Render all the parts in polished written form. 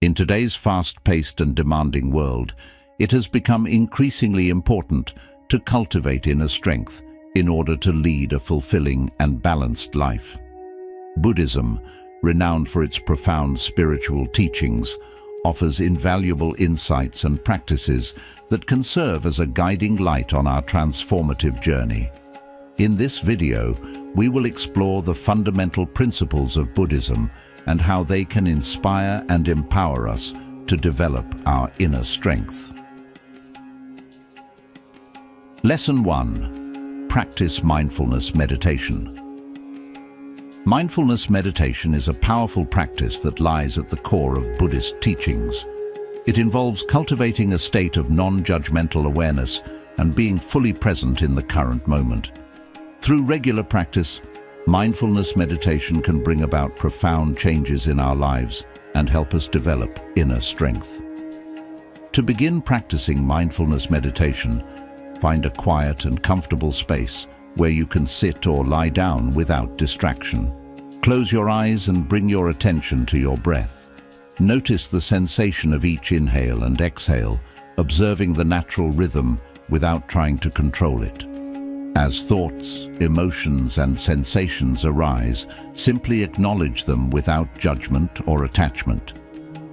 In today's fast-paced and demanding world, it has become increasingly important to cultivate inner strength in order to lead a fulfilling and balanced life. Buddhism, renowned for its profound spiritual teachings, offers invaluable insights and practices that can serve as a guiding light on our transformative journey. In this video, we will explore the fundamental principles of Buddhism and how they can inspire and empower us to develop our inner strength. Lesson 1. Practice mindfulness meditation. Mindfulness meditation is a powerful practice that lies at the core of Buddhist teachings. It involves cultivating a state of non-judgmental awareness and being fully present in the current moment. Through regular practice, mindfulness meditation can bring about profound changes in our lives and help us develop inner strength. To begin practicing mindfulness meditation, find a quiet and comfortable space where you can sit or lie down without distraction. Close your eyes and bring your attention to your breath. Notice the sensation of each inhale and exhale, observing the natural rhythm without trying to control it. As thoughts, emotions, and sensations arise, simply acknowledge them without judgment or attachment.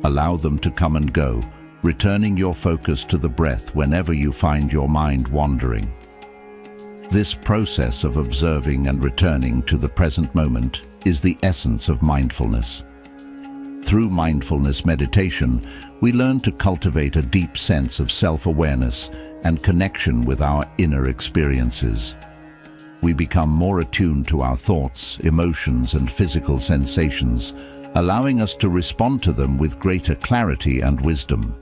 Allow them to come and go, returning your focus to the breath whenever you find your mind wandering. This process of observing and returning to the present moment is the essence of mindfulness. Through mindfulness meditation, we learn to cultivate a deep sense of self-awareness and connection with our inner experiences. We become more attuned to our thoughts, emotions, and physical sensations, allowing us to respond to them with greater clarity and wisdom.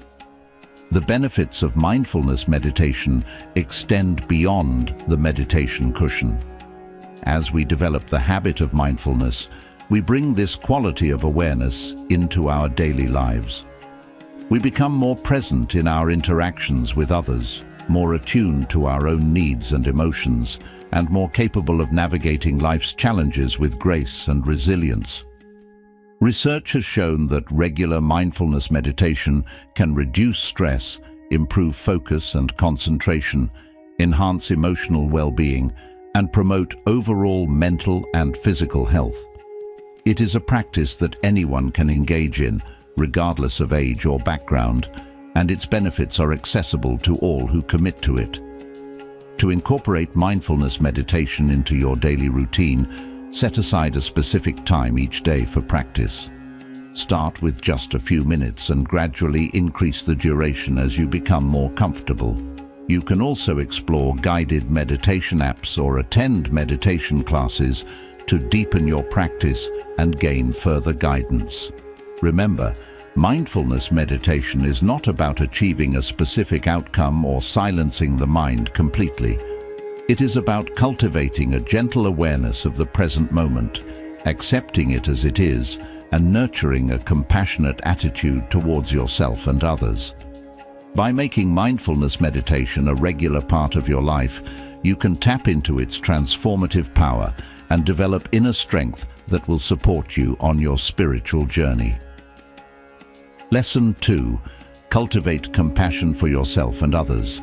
The benefits of mindfulness meditation extend beyond the meditation cushion. As we develop the habit of mindfulness, we bring this quality of awareness into our daily lives. We become more present in our interactions with others, more attuned to our own needs and emotions, and more capable of navigating life's challenges with grace and resilience. Research has shown that regular mindfulness meditation can reduce stress, improve focus and concentration, enhance emotional well-being, and promote overall mental and physical health. It is a practice that anyone can engage in, regardless of age or background, and its benefits are accessible to all who commit to it. To incorporate mindfulness meditation into your daily routine, set aside a specific time each day for practice. Start with just a few minutes and gradually increase the duration as you become more comfortable. You can also explore guided meditation apps or attend meditation classes to deepen your practice and gain further guidance. Remember, mindfulness meditation is not about achieving a specific outcome or silencing the mind completely. It is about cultivating a gentle awareness of the present moment, accepting it as it is, and nurturing a compassionate attitude towards yourself and others. By making mindfulness meditation a regular part of your life, you can tap into its transformative power and develop inner strength that will support you on your spiritual journey. Lesson 2. Cultivate compassion for yourself and others.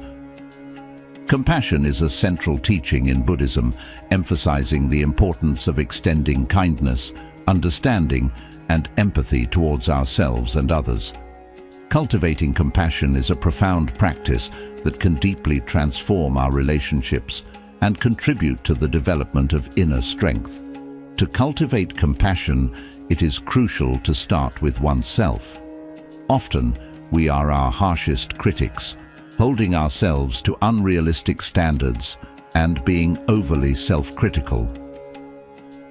Compassion is a central teaching in Buddhism, emphasizing the importance of extending kindness, understanding, and empathy towards ourselves and others. Cultivating compassion is a profound practice that can deeply transform our relationships and contribute to the development of inner strength. To cultivate compassion, it is crucial to start with oneself. Often, we are our harshest critics, holding ourselves to unrealistic standards and being overly self-critical.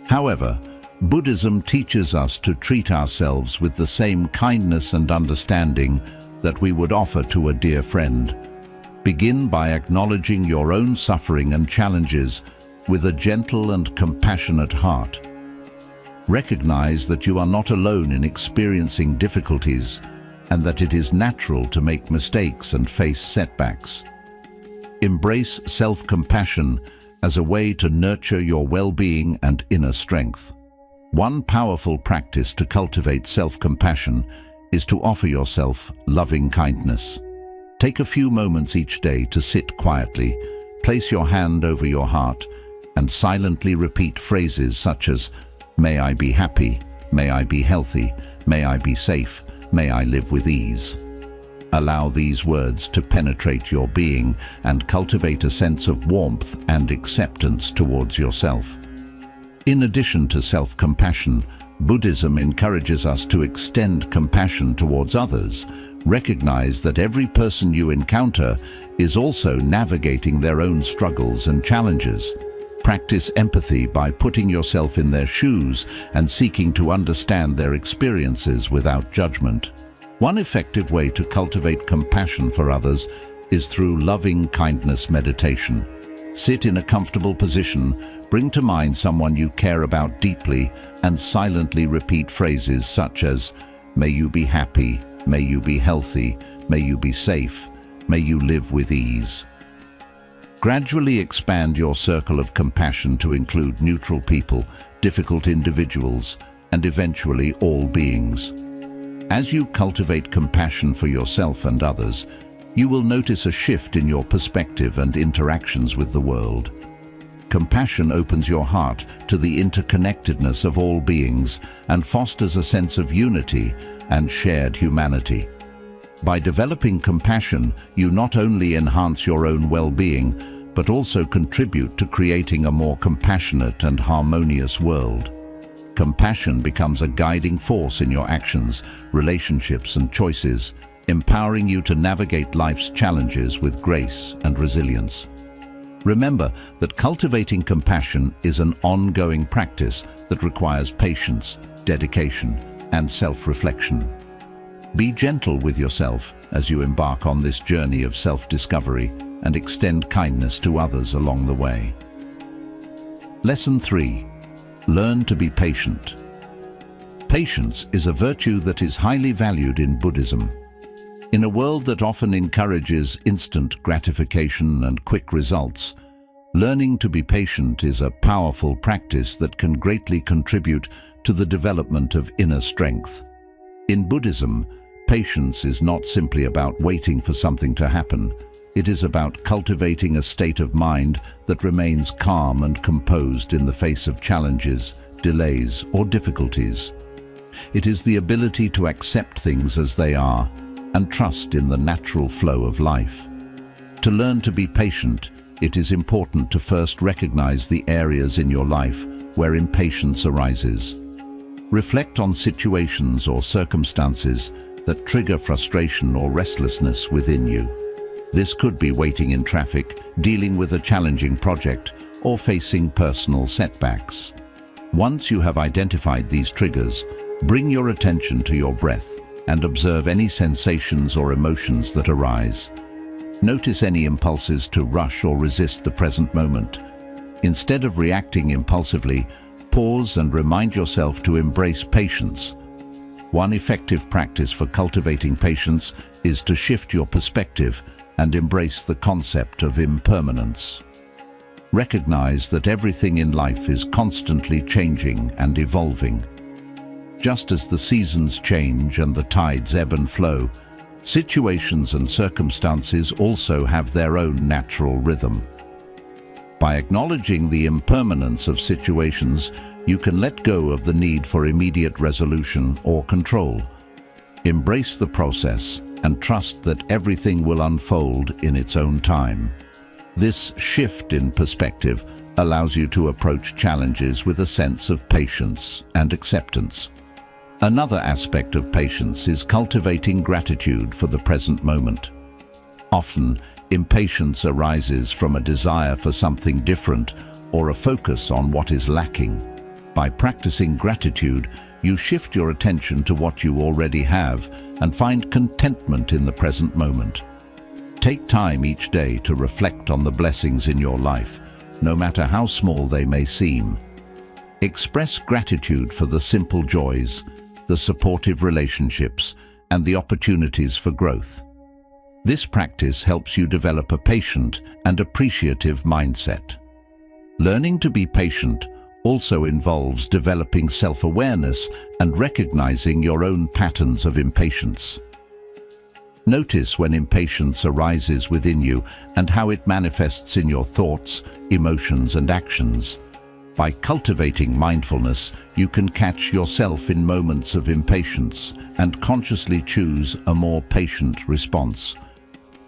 However, Buddhism teaches us to treat ourselves with the same kindness and understanding that we would offer to a dear friend. Begin by acknowledging your own suffering and challenges with a gentle and compassionate heart. Recognize that you are not alone in experiencing difficulties and that it is natural to make mistakes and face setbacks. Embrace self-compassion as a way to nurture your well-being and inner strength. One powerful practice to cultivate self-compassion is to offer yourself loving kindness. Take a few moments each day to sit quietly, place your hand over your heart, and silently repeat phrases such as, "May I be happy, may I be healthy, may I be safe, may I live with ease." Allow these words to penetrate your being and cultivate a sense of warmth and acceptance towards yourself. In addition to self-compassion, Buddhism encourages us to extend compassion towards others. Recognize that every person you encounter is also navigating their own struggles and challenges. Practice empathy by putting yourself in their shoes and seeking to understand their experiences without judgment. One effective way to cultivate compassion for others is through loving kindness meditation. Sit in a comfortable position, bring to mind someone you care about deeply, and silently repeat phrases such as, "May you be happy, may you be healthy, may you be safe, may you live with ease." Gradually expand your circle of compassion to include neutral people, difficult individuals, and eventually all beings. As you cultivate compassion for yourself and others, you will notice a shift in your perspective and interactions with the world. Compassion opens your heart to the interconnectedness of all beings and fosters a sense of unity and shared humanity. By developing compassion, you not only enhance your own well-being, but also contribute to creating a more compassionate and harmonious world. Compassion becomes a guiding force in your actions, relationships, and choices, empowering you to navigate life's challenges with grace and resilience. Remember that cultivating compassion is an ongoing practice that requires patience, dedication, and self-reflection. Be gentle with yourself as you embark on this journey of self-discovery and extend kindness to others along the way. Lesson 3. Learn to be patient. Patience is a virtue that is highly valued in Buddhism. In a world that often encourages instant gratification and quick results, learning to be patient is a powerful practice that can greatly contribute to the development of inner strength. In Buddhism, patience is not simply about waiting for something to happen. It is about cultivating a state of mind that remains calm and composed in the face of challenges, delays, or difficulties. It is the ability to accept things as they are and trust in the natural flow of life. To learn to be patient, it is important to first recognize the areas in your life where impatience arises. Reflect on situations or circumstances that trigger frustration or restlessness within you. This could be waiting in traffic, dealing with a challenging project, or facing personal setbacks. Once you have identified these triggers, bring your attention to your breath and observe any sensations or emotions that arise. Notice any impulses to rush or resist the present moment. Instead of reacting impulsively, pause and remind yourself to embrace patience. One effective practice for cultivating patience is to shift your perspective and embrace the concept of impermanence. Recognize that everything in life is constantly changing and evolving. Just as the seasons change and the tides ebb and flow, situations and circumstances also have their own natural rhythm. By acknowledging the impermanence of situations, you can let go of the need for immediate resolution or control. Embrace the process and trust that everything will unfold in its own time. This shift in perspective allows you to approach challenges with a sense of patience and acceptance. Another aspect of patience is cultivating gratitude for the present moment. Often, impatience arises from a desire for something different or a focus on what is lacking. By practicing gratitude, you shift your attention to what you already have and find contentment in the present moment. Take time each day to reflect on the blessings in your life, no matter how small they may seem. Express gratitude for the simple joys, the supportive relationships, and the opportunities for growth. This practice helps you develop a patient and appreciative mindset. Learning to be patient also involves developing self-awareness and recognizing your own patterns of impatience. Notice when impatience arises within you and how it manifests in your thoughts, emotions, and actions. By cultivating mindfulness, you can catch yourself in moments of impatience and consciously choose a more patient response.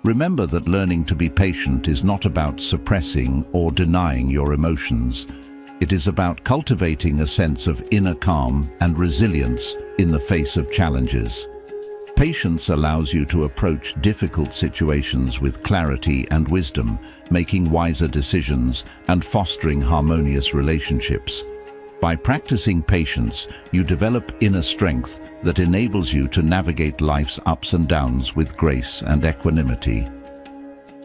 Remember that learning to be patient is not about suppressing or denying your emotions. It is about cultivating a sense of inner calm and resilience in the face of challenges. Patience allows you to approach difficult situations with clarity and wisdom, making wiser decisions and fostering harmonious relationships. By practicing patience, you develop inner strength that enables you to navigate life's ups and downs with grace and equanimity.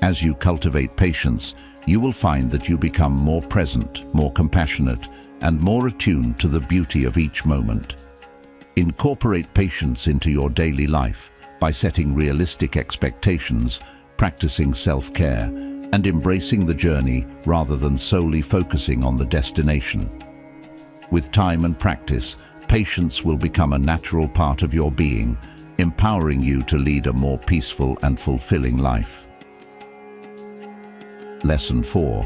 As you cultivate patience, you will find that you become more present, more compassionate, and more attuned to the beauty of each moment. Incorporate patience into your daily life by setting realistic expectations, practicing self-care, and embracing the journey rather than solely focusing on the destination. With time and practice, patience will become a natural part of your being, empowering you to lead a more peaceful and fulfilling life. Lesson 4.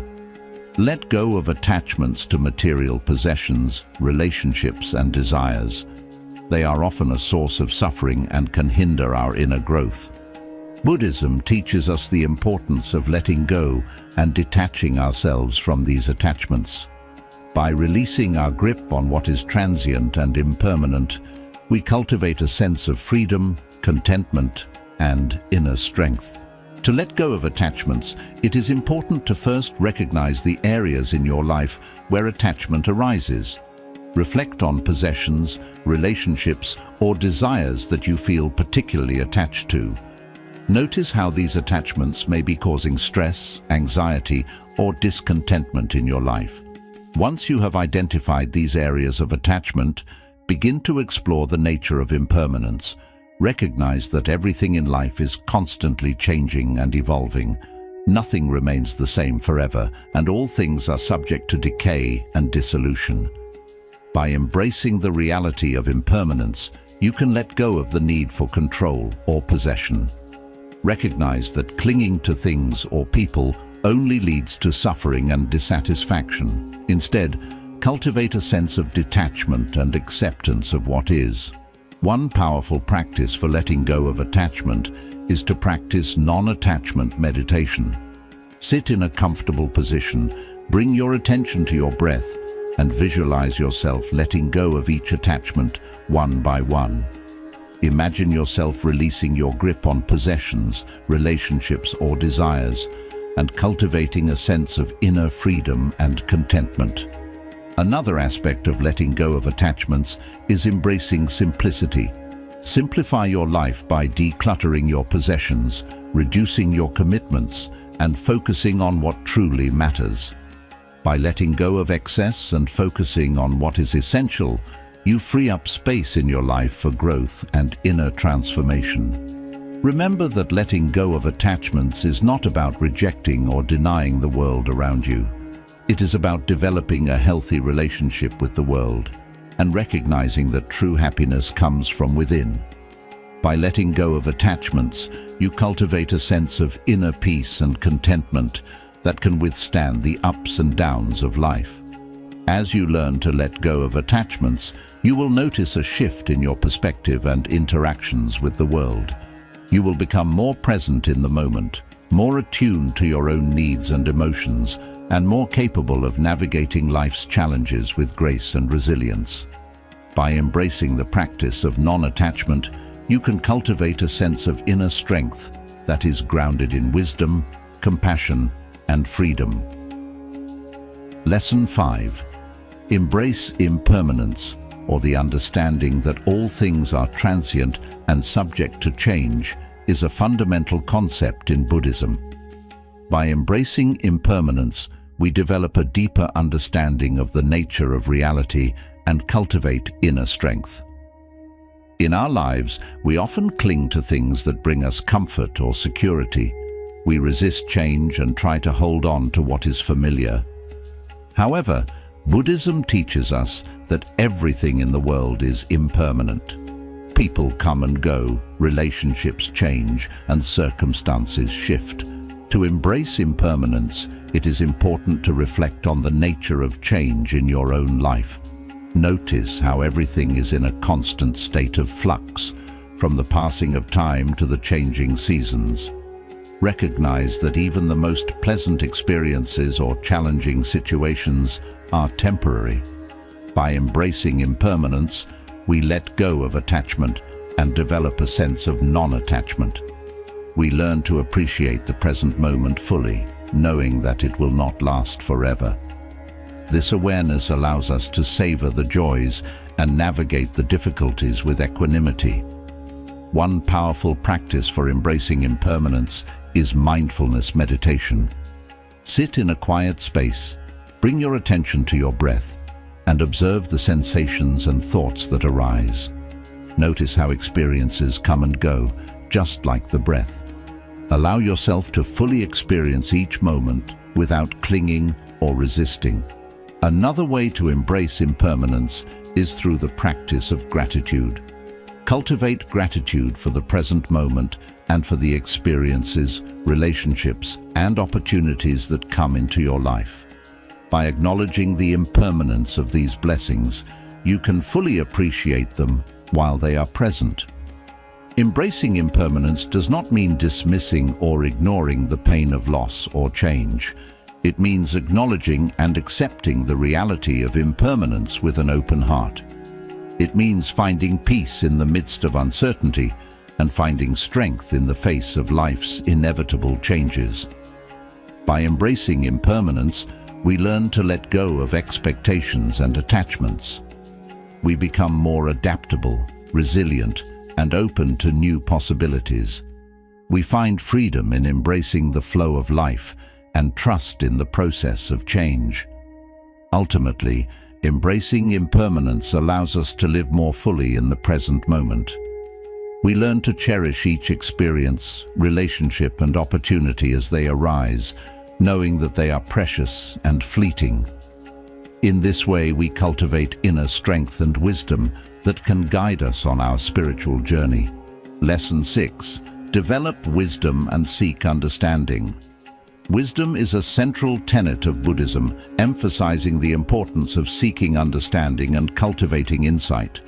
Let go of attachments to material possessions, relationships, and desires. They are often a source of suffering and can hinder our inner growth. Buddhism teaches us the importance of letting go and detaching ourselves from these attachments. By releasing our grip on what is transient and impermanent, we cultivate a sense of freedom, contentment, and inner strength. To let go of attachments, it is important to first recognize the areas in your life where attachment arises. Reflect on possessions, relationships, or desires that you feel particularly attached to. Notice how these attachments may be causing stress, anxiety, or discontentment in your life. Once you have identified these areas of attachment, begin to explore the nature of impermanence. Recognize that everything in life is constantly changing and evolving. Nothing remains the same forever, and all things are subject to decay and dissolution. By embracing the reality of impermanence, you can let go of the need for control or possession. Recognize that clinging to things or people only leads to suffering and dissatisfaction. Instead, cultivate a sense of detachment and acceptance of what is. One powerful practice for letting go of attachment is to practice non-attachment meditation. Sit in a comfortable position, bring your attention to your breath, and visualize yourself letting go of each attachment one by one. Imagine yourself releasing your grip on possessions, relationships, or desires, and cultivating a sense of inner freedom and contentment. Another aspect of letting go of attachments is embracing simplicity. Simplify your life by decluttering your possessions, reducing your commitments, and focusing on what truly matters. By letting go of excess and focusing on what is essential, you free up space in your life for growth and inner transformation. Remember that letting go of attachments is not about rejecting or denying the world around you. It is about developing a healthy relationship with the world and recognizing that true happiness comes from within. By letting go of attachments, you cultivate a sense of inner peace and contentment that can withstand the ups and downs of life. As you learn to let go of attachments, you will notice a shift in your perspective and interactions with the world. You will become more present in the moment, more attuned to your own needs and emotions, and more capable of navigating life's challenges with grace and resilience. By embracing the practice of non-attachment, you can cultivate a sense of inner strength that is grounded in wisdom, compassion, and freedom. Lesson 5. Embrace impermanence, or the understanding that all things are transient and subject to change, is a fundamental concept in Buddhism. By embracing impermanence, we develop a deeper understanding of the nature of reality and cultivate inner strength. In our lives, we often cling to things that bring us comfort or security. We resist change and try to hold on to what is familiar. However, Buddhism teaches us that everything in the world is impermanent. People come and go, relationships change, and circumstances shift. To embrace impermanence, it is important to reflect on the nature of change in your own life. Notice how everything is in a constant state of flux, from the passing of time to the changing seasons. Recognize that even the most pleasant experiences or challenging situations are temporary. By embracing impermanence, we let go of attachment and develop a sense of non-attachment. We learn to appreciate the present moment fully, knowing that it will not last forever. This awareness allows us to savor the joys and navigate the difficulties with equanimity. One powerful practice for embracing impermanence is mindfulness meditation. Sit in a quiet space, bring your attention to your breath, and observe the sensations and thoughts that arise. Notice how experiences come and go, just like the breath. Allow yourself to fully experience each moment without clinging or resisting. Another way to embrace impermanence is through the practice of gratitude. Cultivate gratitude for the present moment and for the experiences, relationships, and opportunities that come into your life. By acknowledging the impermanence of these blessings, you can fully appreciate them while they are present. Embracing impermanence does not mean dismissing or ignoring the pain of loss or change. It means acknowledging and accepting the reality of impermanence with an open heart. It means finding peace in the midst of uncertainty and finding strength in the face of life's inevitable changes. By embracing impermanence, we learn to let go of expectations and attachments. We become more adaptable, resilient, and open to new possibilities. We find freedom in embracing the flow of life and trust in the process of change. Ultimately, embracing impermanence allows us to live more fully in the present moment. We learn to cherish each experience, relationship, and opportunity as they arise, knowing that they are precious and fleeting. In this way, we cultivate inner strength and wisdom that can guide us on our spiritual journey. Lesson 6. Develop wisdom and seek understanding. Wisdom is a central tenet of Buddhism, emphasizing the importance of seeking understanding and cultivating insight.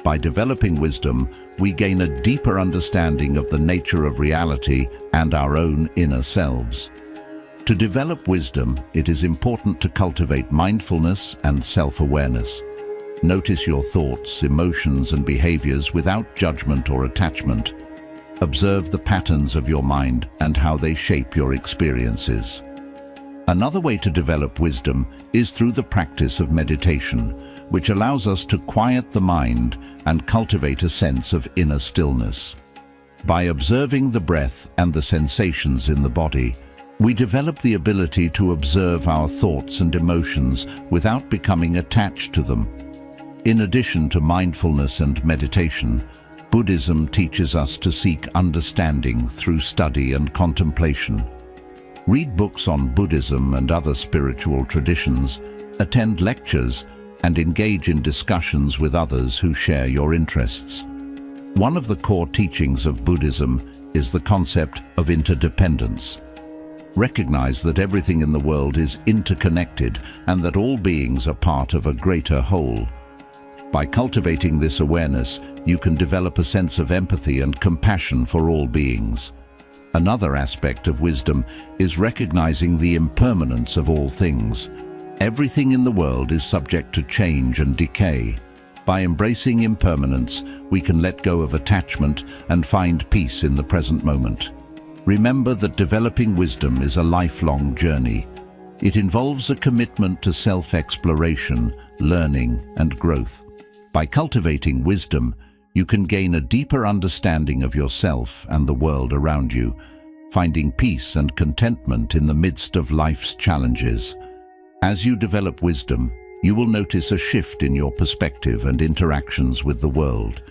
By developing wisdom, we gain a deeper understanding of the nature of reality and our own inner selves. To develop wisdom, it is important to cultivate mindfulness and self-awareness. Notice your thoughts, emotions, and behaviors without judgment or attachment. Observe the patterns of your mind and how they shape your experiences. Another way to develop wisdom is through the practice of meditation, which allows us to quiet the mind and cultivate a sense of inner stillness. By observing the breath and the sensations in the body, we develop the ability to observe our thoughts and emotions without becoming attached to them. In addition to mindfulness and meditation, Buddhism teaches us to seek understanding through study and contemplation. Read books on Buddhism and other spiritual traditions, attend lectures, and engage in discussions with others who share your interests. One of the core teachings of Buddhism is the concept of interdependence. Recognize that everything in the world is interconnected and that all beings are part of a greater whole. By cultivating this awareness, you can develop a sense of empathy and compassion for all beings. Another aspect of wisdom is recognizing the impermanence of all things. Everything in the world is subject to change and decay. By embracing impermanence, we can let go of attachment and find peace in the present moment. Remember that developing wisdom is a lifelong journey. It involves a commitment to self-exploration, learning, and growth. By cultivating wisdom, you can gain a deeper understanding of yourself and the world around you, finding peace and contentment in the midst of life's challenges. As you develop wisdom, you will notice a shift in your perspective and interactions with the world.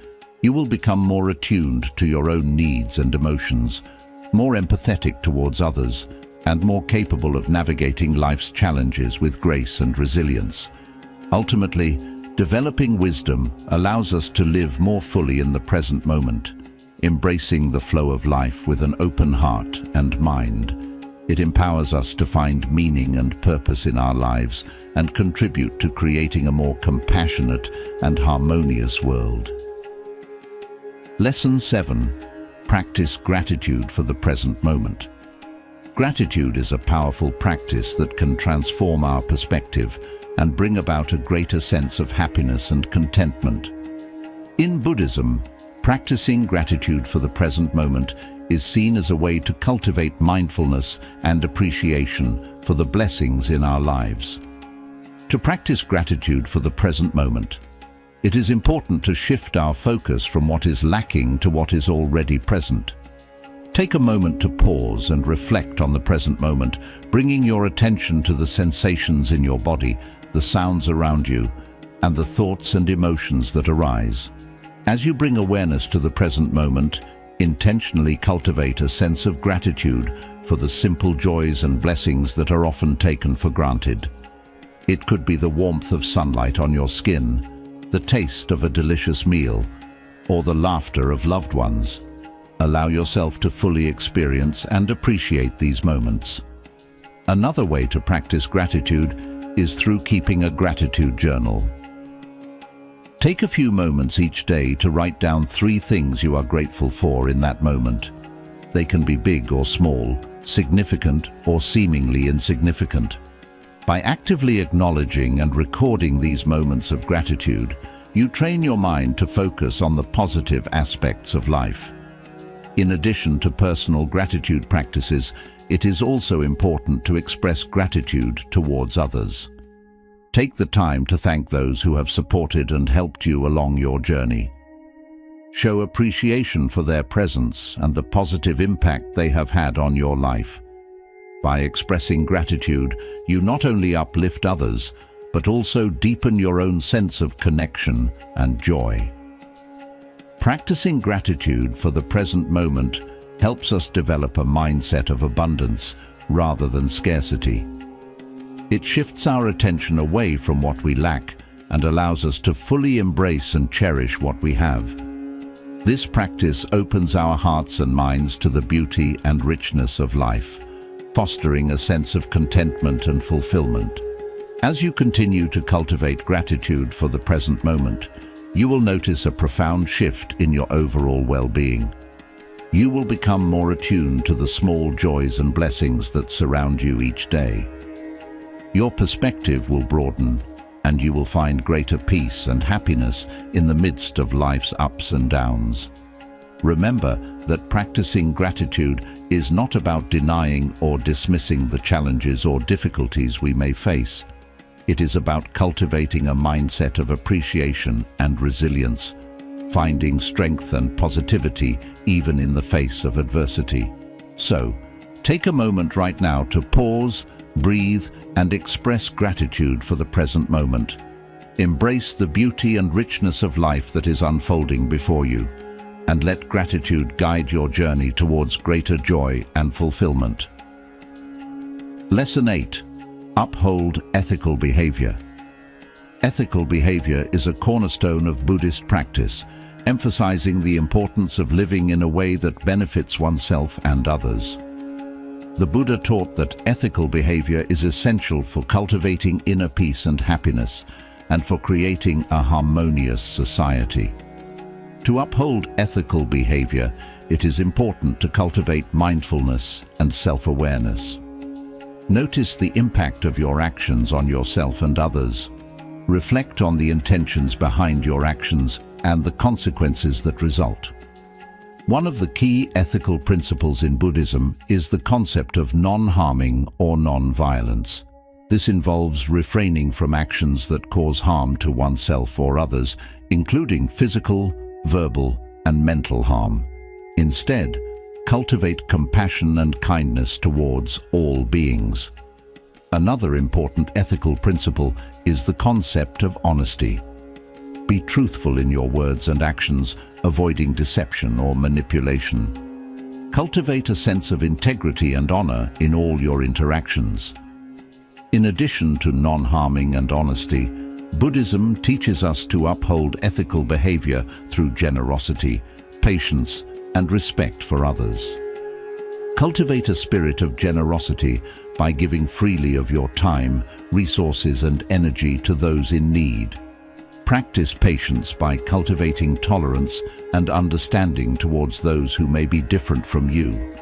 You will become more attuned to your own needs and emotions, more empathetic towards others, and more capable of navigating life's challenges with grace and resilience. Ultimately, developing wisdom allows us to live more fully in the present moment, embracing the flow of life with an open heart and mind. It empowers us to find meaning and purpose in our lives and contribute to creating a more compassionate and harmonious world. Lesson 7. Practice gratitude for the present moment. Gratitude is a powerful practice that can transform our perspective and bring about a greater sense of happiness and contentment. In Buddhism, practicing gratitude for the present moment is seen as a way to cultivate mindfulness and appreciation for the blessings in our lives. To practice gratitude for the present moment, it is important to shift our focus from what is lacking to what is already present. Take a moment to pause and reflect on the present moment, bringing your attention to the sensations in your body, the sounds around you, and the thoughts and emotions that arise. As you bring awareness to the present moment, intentionally cultivate a sense of gratitude for the simple joys and blessings that are often taken for granted. It could be the warmth of sunlight on your skin, the taste of a delicious meal, or the laughter of loved ones. Allow yourself to fully experience and appreciate these moments. Another way to practice gratitude is through keeping a gratitude journal. Take a few moments each day to write down 3 things you are grateful for in that moment. They can be big or small, significant or seemingly insignificant. By actively acknowledging and recording these moments of gratitude, you train your mind to focus on the positive aspects of life. In addition to personal gratitude practices, it is also important to express gratitude towards others. Take the time to thank those who have supported and helped you along your journey. Show appreciation for their presence and the positive impact they have had on your life. By expressing gratitude, you not only uplift others, but also deepen your own sense of connection and joy. Practicing gratitude for the present moment helps us develop a mindset of abundance rather than scarcity. It shifts our attention away from what we lack and allows us to fully embrace and cherish what we have. This practice opens our hearts and minds to the beauty and richness of life, fostering a sense of contentment and fulfillment. As you continue to cultivate gratitude for the present moment, you will notice a profound shift in your overall well-being. You will become more attuned to the small joys and blessings that surround you each day. Your perspective will broaden, and you will find greater peace and happiness in the midst of life's ups and downs. Remember that practicing gratitude is not about denying or dismissing the challenges or difficulties we may face. It is about cultivating a mindset of appreciation and resilience, finding strength and positivity even in the face of adversity. So, take a moment right now to pause, breathe, and express gratitude for the present moment. Embrace the beauty and richness of life that is unfolding before you, and let gratitude guide your journey towards greater joy and fulfillment. Lesson 8. Uphold ethical behavior. Ethical behavior is a cornerstone of Buddhist practice, emphasizing the importance of living in a way that benefits oneself and others. The Buddha taught that ethical behavior is essential for cultivating inner peace and happiness, and for creating a harmonious society. To uphold ethical behavior, it is important to cultivate mindfulness and self-awareness. Notice the impact of your actions on yourself and others. Reflect on the intentions behind your actions and the consequences that result. One of the key ethical principles in Buddhism is the concept of non-harming or non-violence. This involves refraining from actions that cause harm to oneself or others, including physical, verbal, and mental harm. Instead, cultivate compassion and kindness towards all beings. Another important ethical principle is the concept of honesty. Be truthful in your words and actions, avoiding deception or manipulation. Cultivate a sense of integrity and honor in all your interactions. In addition to non-harming and honesty, Buddhism teaches us to uphold ethical behavior through generosity, patience, and respect for others. Cultivate a spirit of generosity by giving freely of your time, resources, and energy to those in need. Practice patience by cultivating tolerance and understanding towards those who may be different from you.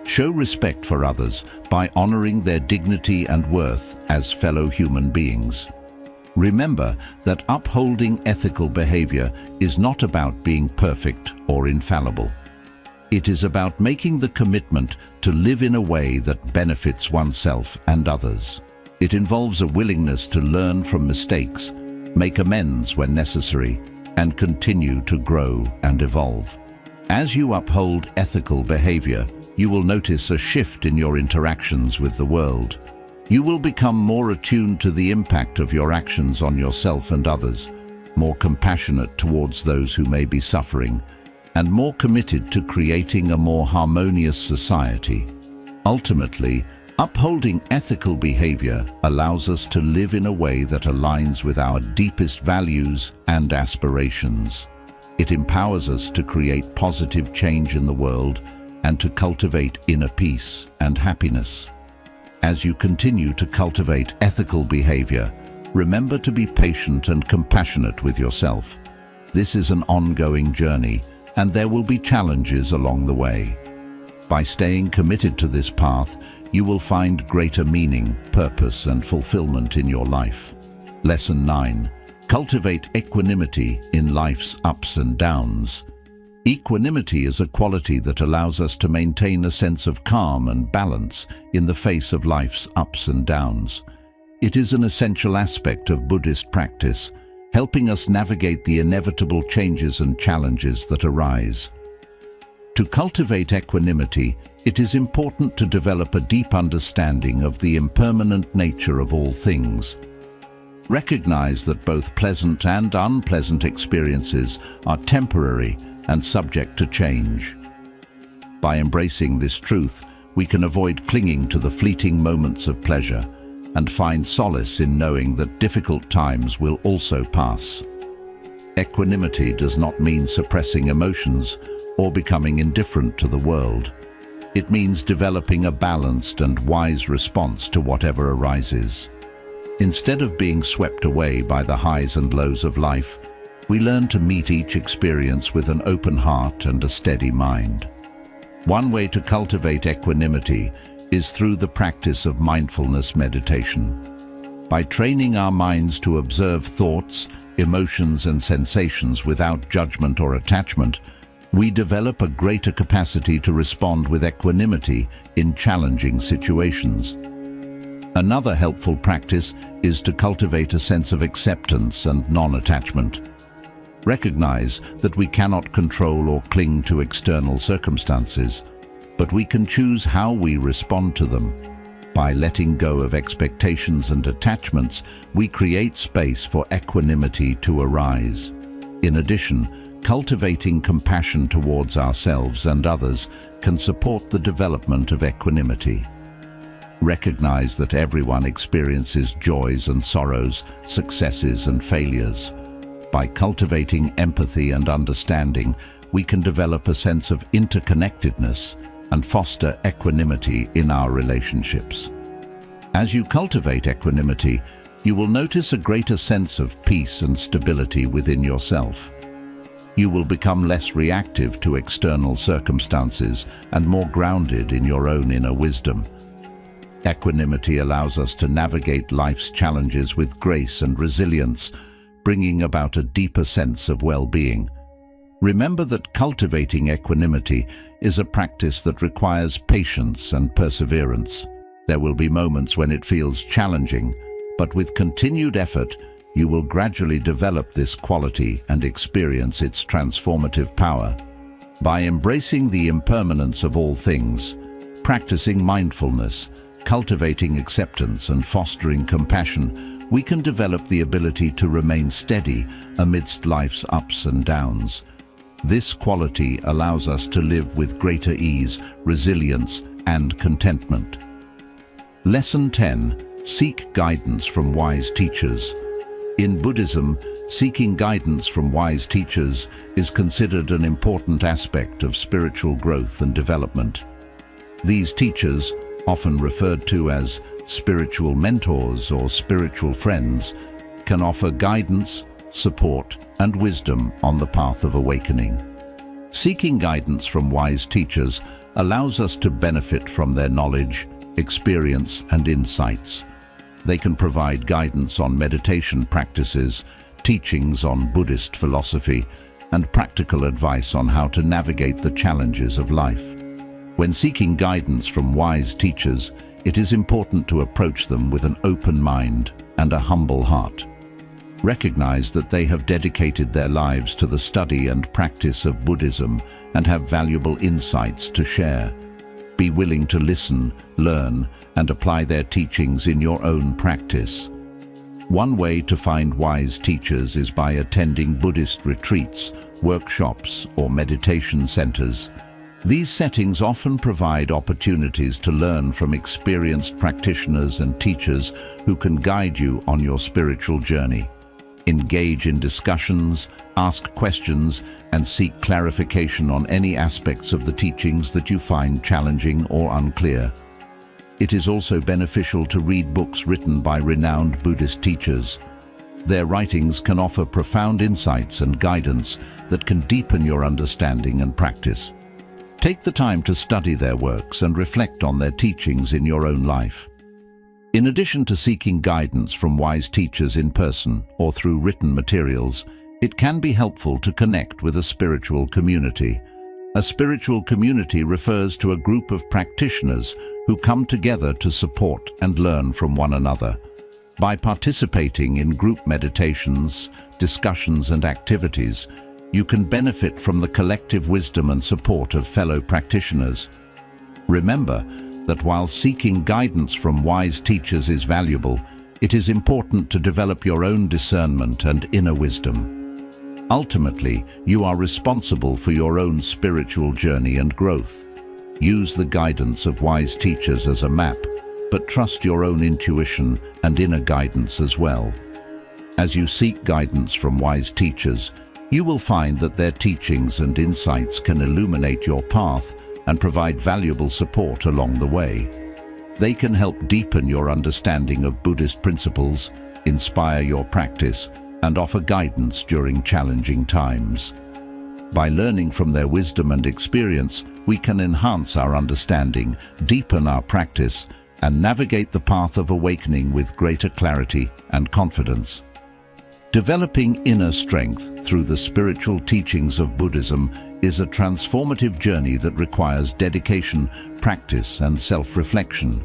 Show respect for others by honoring their dignity and worth as fellow human beings. Remember that upholding ethical behavior is not about being perfect or infallible. It is about making the commitment to live in a way that benefits oneself and others. It involves a willingness to learn from mistakes, make amends when necessary, and continue to grow and evolve. As you uphold ethical behavior, you will notice a shift in your interactions with the world. You will become more attuned to the impact of your actions on yourself and others, more compassionate towards those who may be suffering, and more committed to creating a more harmonious society. Ultimately, upholding ethical behavior allows us to live in a way that aligns with our deepest values and aspirations. It empowers us to create positive change in the world and to cultivate inner peace and happiness. As you continue to cultivate ethical behavior, remember to be patient and compassionate with yourself. This is an ongoing journey, and there will be challenges along the way. By staying committed to this path, you will find greater meaning, purpose, and fulfillment in your life. Lesson 9. Cultivate equanimity in life's ups and downs. Equanimity is a quality that allows us to maintain a sense of calm and balance in the face of life's ups and downs. It is an essential aspect of Buddhist practice, helping us navigate the inevitable changes and challenges that arise. To cultivate equanimity, it is important to develop a deep understanding of the impermanent nature of all things. Recognize that both pleasant and unpleasant experiences are temporary and subject to change. By embracing this truth, we can avoid clinging to the fleeting moments of pleasure and find solace in knowing that difficult times will also pass. Equanimity does not mean suppressing emotions or becoming indifferent to the world. It means developing a balanced and wise response to whatever arises. Instead of being swept away by the highs and lows of life, we learn to meet each experience with an open heart and a steady mind. One way to cultivate equanimity is through the practice of mindfulness meditation. By training our minds to observe thoughts, emotions, and sensations without judgment or attachment, we develop a greater capacity to respond with equanimity in challenging situations. Another helpful practice is to cultivate a sense of acceptance and non-attachment. Recognize that we cannot control or cling to external circumstances, but we can choose how we respond to them. By letting go of expectations and attachments, we create space for equanimity to arise. In addition, cultivating compassion towards ourselves and others can support the development of equanimity. Recognize that everyone experiences joys and sorrows, successes and failures. By cultivating empathy and understanding, we can develop a sense of interconnectedness and foster equanimity in our relationships. As you cultivate equanimity, you will notice a greater sense of peace and stability within yourself. You will become less reactive to external circumstances and more grounded in your own inner wisdom. Equanimity allows us to navigate life's challenges with grace and resilience, bringing about a deeper sense of well-being. Remember that cultivating equanimity is a practice that requires patience and perseverance. There will be moments when it feels challenging, but with continued effort, you will gradually develop this quality and experience its transformative power. By embracing the impermanence of all things, practicing mindfulness, cultivating acceptance, and fostering compassion, we can develop the ability to remain steady amidst life's ups and downs. This quality allows us to live with greater ease, resilience, and contentment. Lesson 10. Seek guidance from wise teachers. In Buddhism, seeking guidance from wise teachers is considered an important aspect of spiritual growth and development. These teachers, often referred to as spiritual mentors or spiritual friends, can offer guidance, support, and wisdom on the path of awakening. Seeking guidance from wise teachers allows us to benefit from their knowledge, experience, and insights. They can provide guidance on meditation practices, teachings on Buddhist philosophy, and practical advice on how to navigate the challenges of life. When seeking guidance from wise teachers, it is important to approach them with an open mind and a humble heart. Recognize that they have dedicated their lives to the study and practice of Buddhism and have valuable insights to share. Be willing to listen, learn, and apply their teachings in your own practice. One way to find wise teachers is by attending Buddhist retreats, workshops, or meditation centers. These settings often provide opportunities to learn from experienced practitioners and teachers who can guide you on your spiritual journey. Engage in discussions, ask questions, and seek clarification on any aspects of the teachings that you find challenging or unclear. It is also beneficial to read books written by renowned Buddhist teachers. Their writings can offer profound insights and guidance that can deepen your understanding and practice. Take the time to study their works and reflect on their teachings in your own life. In addition to seeking guidance from wise teachers in person or through written materials, it can be helpful to connect with a spiritual community. A spiritual community refers to a group of practitioners who come together to support and learn from one another. By participating in group meditations, discussions, and activities, you can benefit from the collective wisdom and support of fellow practitioners. Remember that while seeking guidance from wise teachers is valuable, it is important to develop your own discernment and inner wisdom. Ultimately, you are responsible for your own spiritual journey and growth. Use the guidance of wise teachers as a map, but trust your own intuition and inner guidance as well. As you seek guidance from wise teachers, you will find that their teachings and insights can illuminate your path and provide valuable support along the way. They can help deepen your understanding of Buddhist principles, inspire your practice, and offer guidance during challenging times. By learning from their wisdom and experience, we can enhance our understanding, deepen our practice, and navigate the path of awakening with greater clarity and confidence. Developing inner strength through the spiritual teachings of Buddhism is a transformative journey that requires dedication, practice, and self-reflection.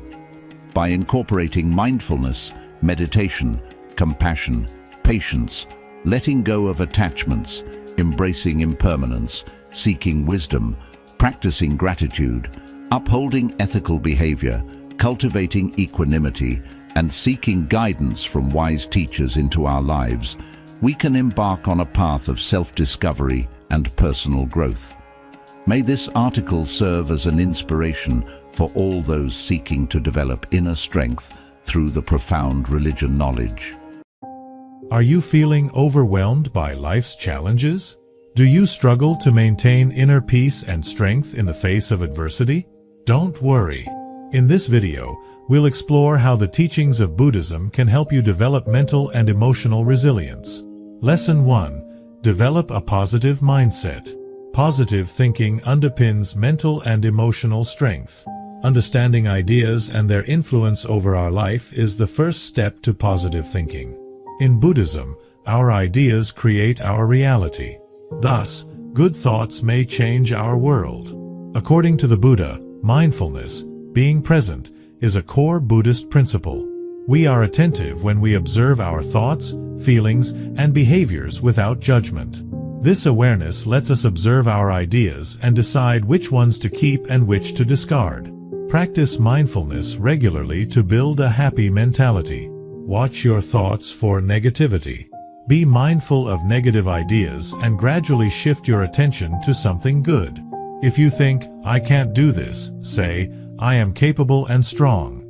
By incorporating mindfulness, meditation, compassion, patience, letting go of attachments, embracing impermanence, seeking wisdom, practicing gratitude, upholding ethical behavior, cultivating equanimity, and seeking guidance from wise teachers into our lives, we can embark on a path of self-discovery and personal growth. May this article serve as an inspiration for all those seeking to develop inner strength through the profound religion knowledge. Are you feeling overwhelmed by life's challenges? Do you struggle to maintain inner peace and strength in the face of adversity? Don't worry. In this video, we'll explore how the teachings of Buddhism can help you develop mental and emotional resilience. Lesson 1. Develop a positive mindset. Positive thinking underpins mental and emotional strength. Understanding ideas and their influence over our life is the first step to positive thinking. In Buddhism, our ideas create our reality. Thus, good thoughts may change our world. According to the Buddha, mindfulness, being present, is a core Buddhist principle. We are attentive when we observe our thoughts, feelings, and behaviors without judgment. This awareness lets us observe our ideas and decide which ones to keep and which to discard. Practice mindfulness regularly to build a happy mentality. Watch your thoughts for negativity. Be mindful of negative ideas and gradually shift your attention to something good. If you think, "I can't do this," say, "I am capable and strong."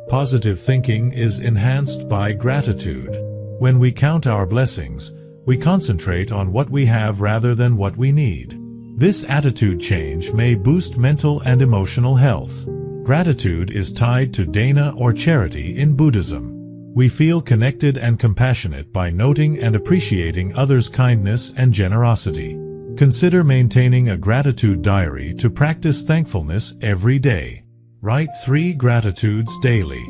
Positive thinking is enhanced by gratitude. When we count our blessings, we concentrate on what we have rather than what we need. This attitude change may boost mental and emotional health. Gratitude is tied to dana or charity in Buddhism. We feel connected and compassionate by noting and appreciating others' kindness and generosity. Consider maintaining a gratitude diary to practice thankfulness every day. Write 3 gratitudes daily.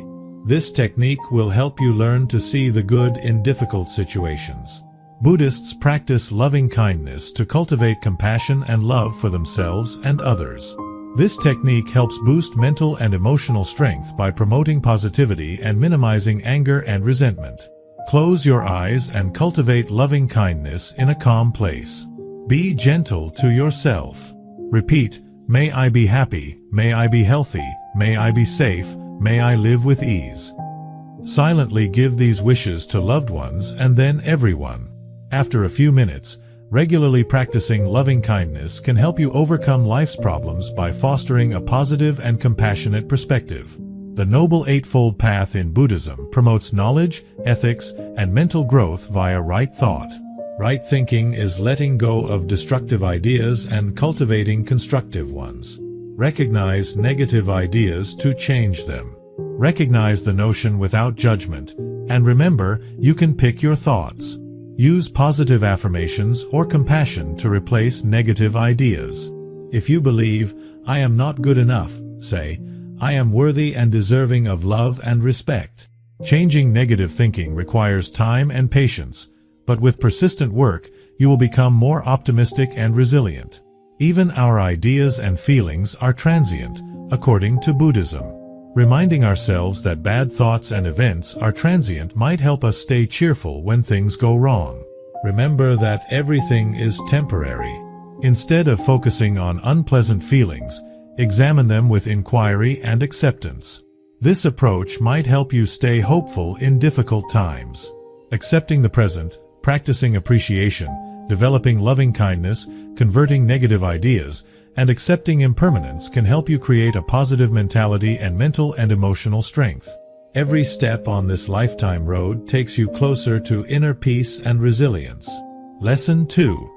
This technique will help you learn to see the good in difficult situations. Buddhists practice loving kindness to cultivate compassion and love for themselves and others. This technique helps boost mental and emotional strength by promoting positivity and minimizing anger and resentment. Close your eyes and cultivate loving kindness in a calm place. Be gentle to yourself. Repeat, "May I be happy, may I be healthy, may I be safe, may I live with ease." Silently give these wishes to loved ones and then everyone. After a few minutes, regularly practicing loving kindness can help you overcome life's problems by fostering a positive and compassionate perspective. The Noble Eightfold Path in Buddhism promotes knowledge, ethics, and mental growth via right thought. Right thinking is letting go of destructive ideas and cultivating constructive ones. Recognize negative ideas to change them. Recognize the notion without judgment, and remember, you can pick your thoughts. Use positive affirmations or compassion to replace negative ideas. If you believe, "I am not good enough," say, "I am worthy and deserving of love and respect." Changing negative thinking requires time and patience, but with persistent work, you will become more optimistic and resilient. Even our ideas and feelings are transient, according to Buddhism. Reminding ourselves that bad thoughts and events are transient might help us stay cheerful when things go wrong. Remember that everything is temporary. Instead of focusing on unpleasant feelings, examine them with inquiry and acceptance. This approach might help you stay hopeful in difficult times. Accepting the present, practicing appreciation, developing loving kindness, converting negative ideas, and accepting impermanence can help you create a positive mentality and mental and emotional strength. Every step on this lifetime road takes you closer to inner peace and resilience. Lesson 2.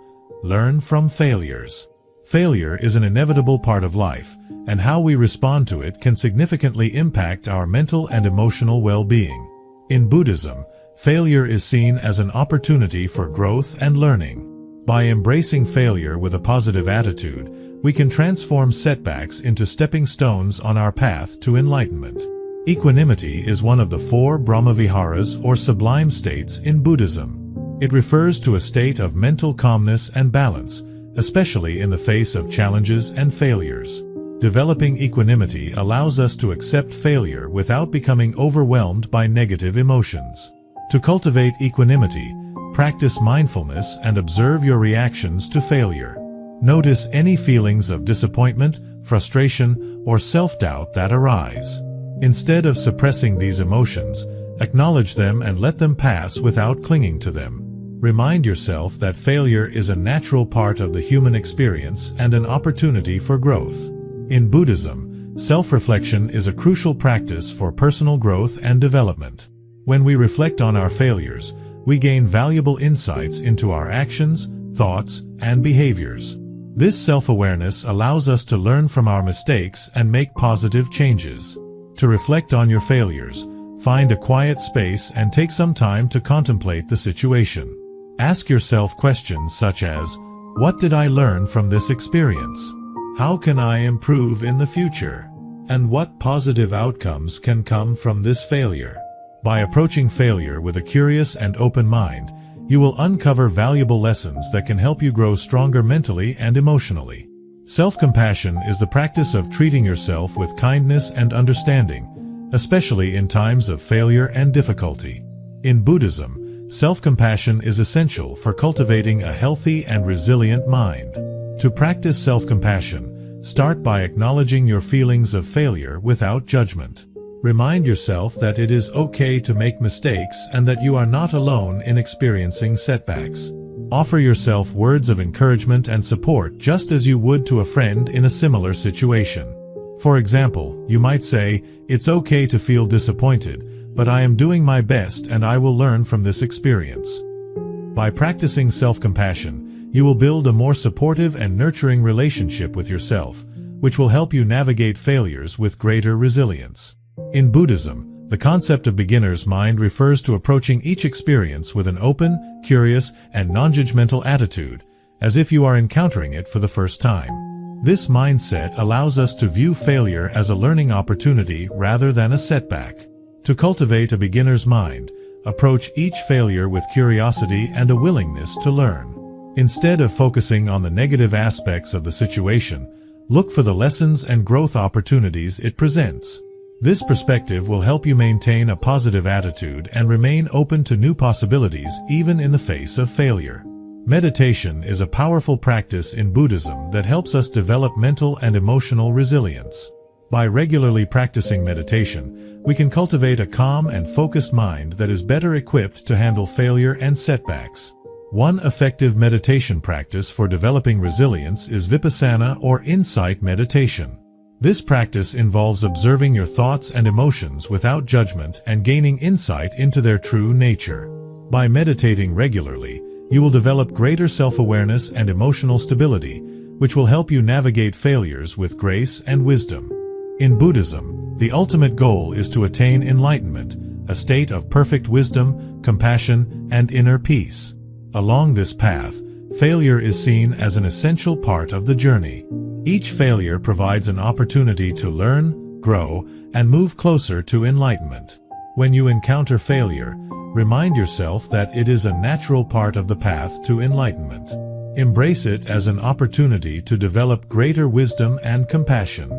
Learn from failures. Failure is an inevitable part of life, and how we respond to it can significantly impact our mental and emotional well-being. In Buddhism, failure is seen as an opportunity for growth and learning. By embracing failure with a positive attitude, we can transform setbacks into stepping stones on our path to enlightenment. Equanimity is one of the 4 Brahmaviharas or sublime states in Buddhism. It refers to a state of mental calmness and balance, especially in the face of challenges and failures. Developing equanimity allows us to accept failure without becoming overwhelmed by negative emotions. To cultivate equanimity, practice mindfulness and observe your reactions to failure. Notice any feelings of disappointment, frustration, or self-doubt that arise. Instead of suppressing these emotions, acknowledge them and let them pass without clinging to them. Remind yourself that failure is a natural part of the human experience and an opportunity for growth. In Buddhism, self-reflection is a crucial practice for personal growth and development. When we reflect on our failures, we gain valuable insights into our actions, thoughts, and behaviors. This self-awareness allows us to learn from our mistakes and make positive changes. To reflect on your failures, find a quiet space and take some time to contemplate the situation. Ask yourself questions such as, what did I learn from this experience? How can I improve in the future? And what positive outcomes can come from this failure? By approaching failure with a curious and open mind, you will uncover valuable lessons that can help you grow stronger mentally and emotionally. Self-compassion is the practice of treating yourself with kindness and understanding, especially in times of failure and difficulty. In Buddhism, self-compassion is essential for cultivating a healthy and resilient mind. To practice self-compassion, start by acknowledging your feelings of failure without judgment. Remind yourself that it is okay to make mistakes and that you are not alone in experiencing setbacks. Offer yourself words of encouragement and support just as you would to a friend in a similar situation. For example, you might say, "It's okay to feel disappointed, but I am doing my best and I will learn from this experience." By practicing self-compassion, you will build a more supportive and nurturing relationship with yourself, which will help you navigate failures with greater resilience. In Buddhism, the concept of beginner's mind refers to approaching each experience with an open, curious, and non-judgmental attitude, as if you are encountering it for the first time. This mindset allows us to view failure as a learning opportunity rather than a setback. To cultivate a beginner's mind, approach each failure with curiosity and a willingness to learn. Instead of focusing on the negative aspects of the situation, look for the lessons and growth opportunities it presents. This perspective will help you maintain a positive attitude and remain open to new possibilities even in the face of failure. Meditation is a powerful practice in Buddhism that helps us develop mental and emotional resilience. By regularly practicing meditation, we can cultivate a calm and focused mind that is better equipped to handle failure and setbacks. One effective meditation practice for developing resilience is vipassana or insight meditation. This practice involves observing your thoughts and emotions without judgment and gaining insight into their true nature. By meditating regularly, you will develop greater self-awareness and emotional stability, which will help you navigate failures with grace and wisdom. In Buddhism, the ultimate goal is to attain enlightenment, a state of perfect wisdom, compassion, and inner peace. Along this path, failure is seen as an essential part of the journey. Each failure provides an opportunity to learn, grow, and move closer to enlightenment. When you encounter failure, remind yourself that it is a natural part of the path to enlightenment. Embrace it as an opportunity to develop greater wisdom and compassion.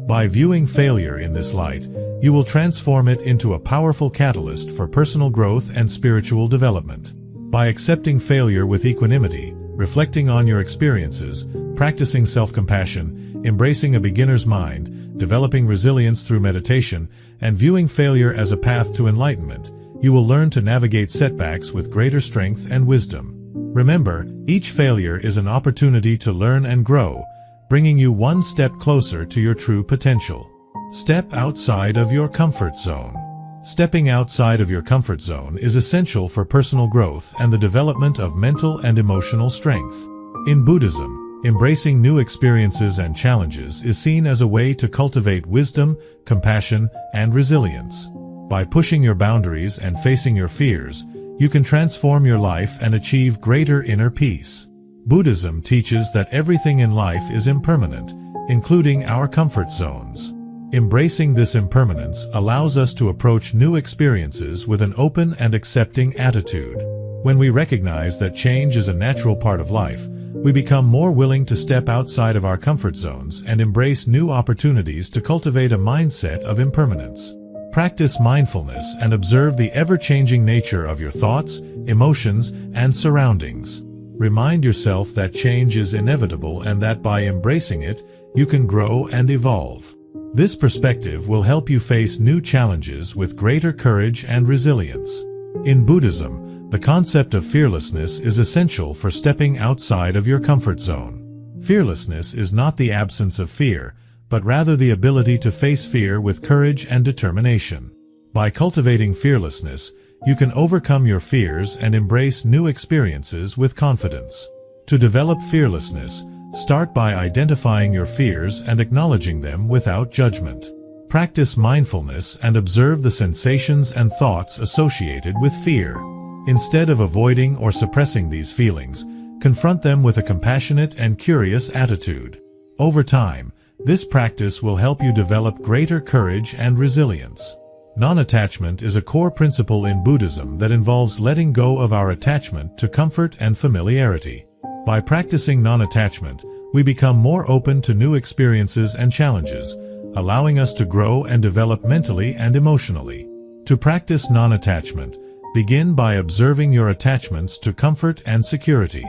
By viewing failure in this light, you will transform it into a powerful catalyst for personal growth and spiritual development. By accepting failure with equanimity, reflecting on your experiences, practicing self-compassion, embracing a beginner's mind, developing resilience through meditation, and viewing failure as a path to enlightenment, you will learn to navigate setbacks with greater strength and wisdom. Remember, each failure is an opportunity to learn and grow, bringing you one step closer to your true potential. Step outside of your comfort zone. Stepping outside of your comfort zone is essential for personal growth and the development of mental and emotional strength. In Buddhism, embracing new experiences and challenges is seen as a way to cultivate wisdom, compassion, and resilience. By pushing your boundaries and facing your fears, you can transform your life and achieve greater inner peace. Buddhism teaches that everything in life is impermanent, including our comfort zones. Embracing this impermanence allows us to approach new experiences with an open and accepting attitude. When we recognize that change is a natural part of life, we become more willing to step outside of our comfort zones and embrace new opportunities to cultivate a mindset of impermanence. Practice mindfulness and observe the ever-changing nature of your thoughts, emotions, and surroundings. Remind yourself that change is inevitable and that by embracing it, you can grow and evolve. This perspective will help you face new challenges with greater courage and resilience. In Buddhism, the concept of fearlessness is essential for stepping outside of your comfort zone. Fearlessness is not the absence of fear, but rather the ability to face fear with courage and determination. By cultivating fearlessness, you can overcome your fears and embrace new experiences with confidence. To develop fearlessness, start by identifying your fears and acknowledging them without judgment. Practice mindfulness and observe the sensations and thoughts associated with fear. Instead of avoiding or suppressing these feelings, confront them with a compassionate and curious attitude. Over time, this practice will help you develop greater courage and resilience. Non-attachment is a core principle in Buddhism that involves letting go of our attachment to comfort and familiarity. By practicing non-attachment, we become more open to new experiences and challenges, allowing us to grow and develop mentally and emotionally. To practice non-attachment, begin by observing your attachments to comfort and security.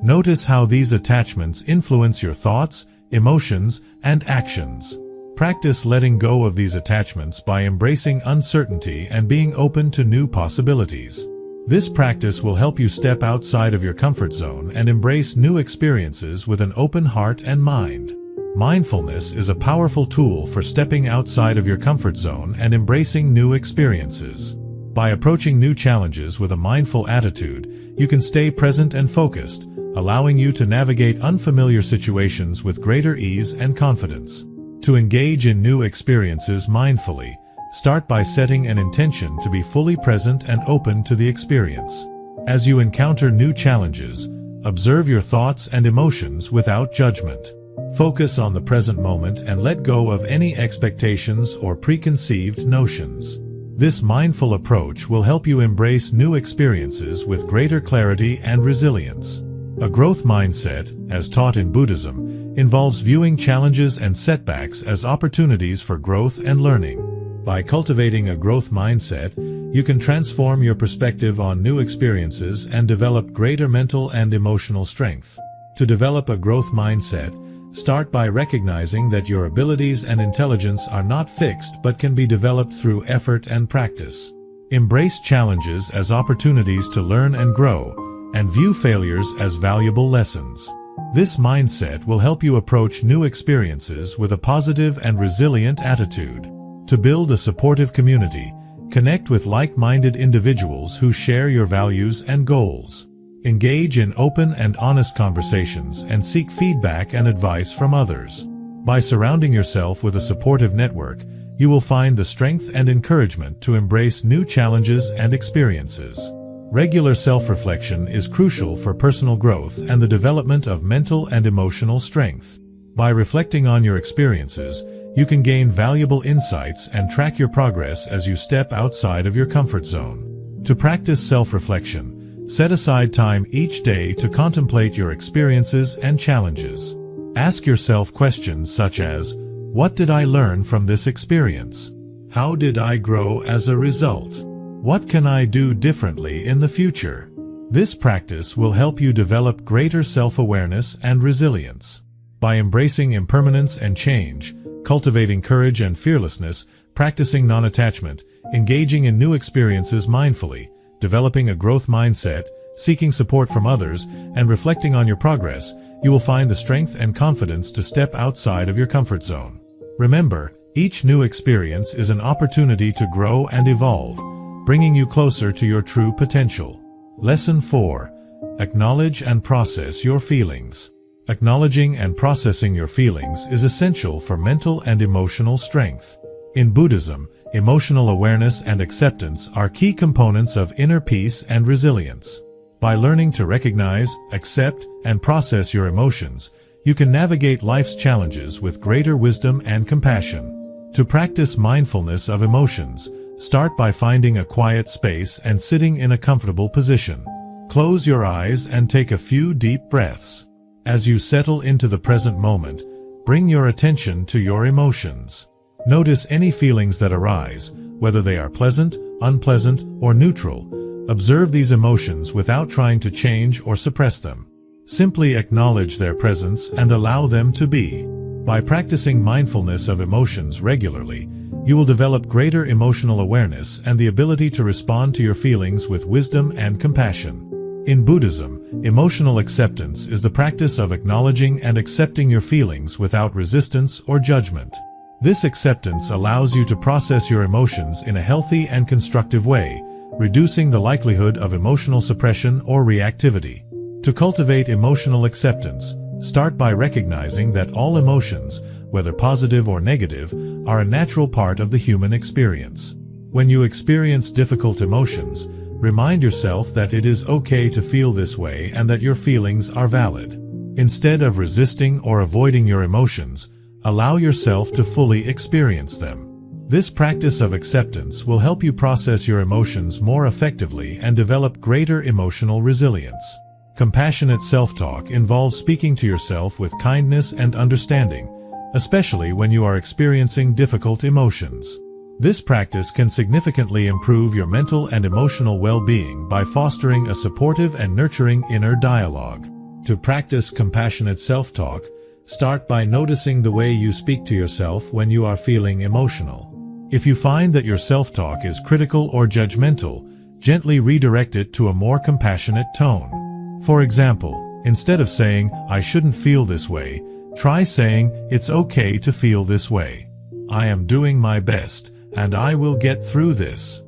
Notice how these attachments influence your thoughts, emotions, and actions. Practice letting go of these attachments by embracing uncertainty and being open to new possibilities. This practice will help you step outside of your comfort zone and embrace new experiences with an open heart and mind. Mindfulness is a powerful tool for stepping outside of your comfort zone and embracing new experiences. By approaching new challenges with a mindful attitude, you can stay present and focused, allowing you to navigate unfamiliar situations with greater ease and confidence. To engage in new experiences mindfully, start by setting an intention to be fully present and open to the experience. As you encounter new challenges, observe your thoughts and emotions without judgment. Focus on the present moment and let go of any expectations or preconceived notions. This mindful approach will help you embrace new experiences with greater clarity and resilience. A growth mindset, as taught in Buddhism, involves viewing challenges and setbacks as opportunities for growth and learning. By cultivating a growth mindset, you can transform your perspective on new experiences and develop greater mental and emotional strength. To develop a growth mindset, start by recognizing that your abilities and intelligence are not fixed but can be developed through effort and practice. Embrace challenges as opportunities to learn and grow, and view failures as valuable lessons. This mindset will help you approach new experiences with a positive and resilient attitude. To build a supportive community, connect with like-minded individuals who share your values and goals. Engage in open and honest conversations and seek feedback and advice from others. By surrounding yourself with a supportive network, you will find the strength and encouragement to embrace new challenges and experiences. Regular self-reflection is crucial for personal growth and the development of mental and emotional strength. By reflecting on your experiences, you can gain valuable insights and track your progress as you step outside of your comfort zone. To practice self-reflection, set aside time each day to contemplate your experiences and challenges. Ask yourself questions such as, what did I learn from this experience? How did I grow as a result? What can I do differently in the future? This practice will help you develop greater self-awareness and resilience. By embracing impermanence and change, cultivating courage and fearlessness, practicing non-attachment, engaging in new experiences mindfully, developing a growth mindset, seeking support from others, and reflecting on your progress, you will find the strength and confidence to step outside of your comfort zone. Remember, each new experience is an opportunity to grow and evolve, bringing you closer to your true potential. Lesson 4. Acknowledge and process your feelings. Acknowledging and processing your feelings is essential for mental and emotional strength. In Buddhism, emotional awareness and acceptance are key components of inner peace and resilience. By learning to recognize, accept, and process your emotions, you can navigate life's challenges with greater wisdom and compassion. To practice mindfulness of emotions, start by finding a quiet space and sitting in a comfortable position. Close your eyes and take a few deep breaths. As you settle into the present moment, bring your attention to your emotions. Notice any feelings that arise, whether they are pleasant, unpleasant, or neutral. Observe these emotions without trying to change or suppress them. Simply acknowledge their presence and allow them to be. By practicing mindfulness of emotions regularly, you will develop greater emotional awareness and the ability to respond to your feelings with wisdom and compassion. In Buddhism, emotional acceptance is the practice of acknowledging and accepting your feelings without resistance or judgment. This acceptance allows you to process your emotions in a healthy and constructive way, reducing the likelihood of emotional suppression or reactivity. To cultivate emotional acceptance, start by recognizing that all emotions, whether positive or negative, are a natural part of the human experience. When you experience difficult emotions, remind yourself that it is okay to feel this way and that your feelings are valid. Instead of resisting or avoiding your emotions, allow yourself to fully experience them. This practice of acceptance will help you process your emotions more effectively and develop greater emotional resilience. Compassionate self-talk involves speaking to yourself with kindness and understanding, especially when you are experiencing difficult emotions. This practice can significantly improve your mental and emotional well-being by fostering a supportive and nurturing inner dialogue. To practice compassionate self-talk, start by noticing the way you speak to yourself when you are feeling emotional. If you find that your self-talk is critical or judgmental, gently redirect it to a more compassionate tone. For example, instead of saying, "I shouldn't feel this way," Try saying, "It's okay to feel this way. I am doing my best, and I will get through this."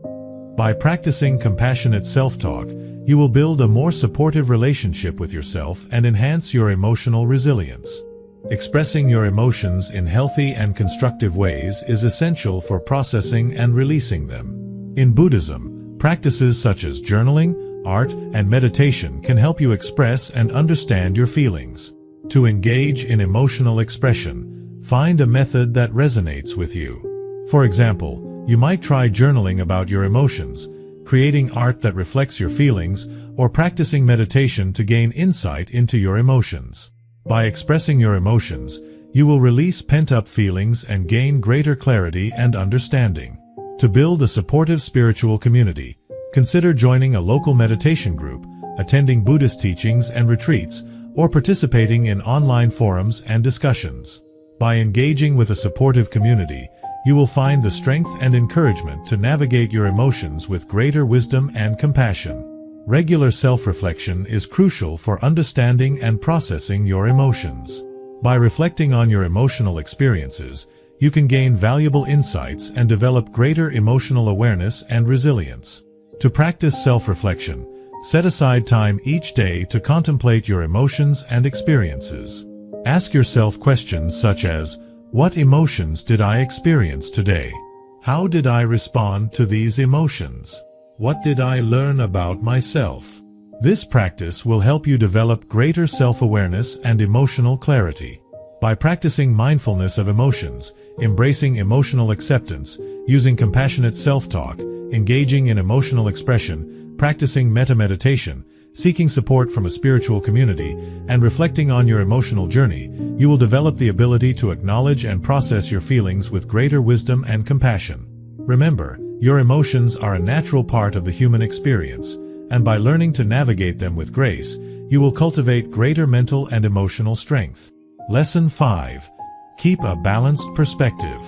By practicing compassionate self-talk, you will build a more supportive relationship with yourself and enhance your emotional resilience. Expressing your emotions in healthy and constructive ways is essential for processing and releasing them. In Buddhism, practices such as journaling, art, and meditation can help you express and understand your feelings. To engage in emotional expression, find a method that resonates with you. For example, you might try journaling about your emotions, creating art that reflects your feelings, or practicing meditation to gain insight into your emotions. By expressing your emotions, you will release pent-up feelings and gain greater clarity and understanding. To build a supportive spiritual community, consider joining a local meditation group, attending Buddhist teachings and retreats, or participating in online forums and discussions. By engaging with a supportive community, you will find the strength and encouragement to navigate your emotions with greater wisdom and compassion. Regular self-reflection is crucial for understanding and processing your emotions. By reflecting on your emotional experiences, you can gain valuable insights and develop greater emotional awareness and resilience. To practice self-reflection, set aside time each day to contemplate your emotions and experiences. Ask yourself questions such as, "What emotions did I experience today? How did I respond to these emotions? What did I learn about myself?" This practice will help you develop greater self-awareness and emotional clarity. By practicing mindfulness of emotions, embracing emotional acceptance, using compassionate self-talk, engaging in emotional expression, practicing metta-meditation, seeking support from a spiritual community, and reflecting on your emotional journey, you will develop the ability to acknowledge and process your feelings with greater wisdom and compassion. Remember, your emotions are a natural part of the human experience, and by learning to navigate them with grace, you will cultivate greater mental and emotional strength. Lesson 5. Keep a balanced perspective.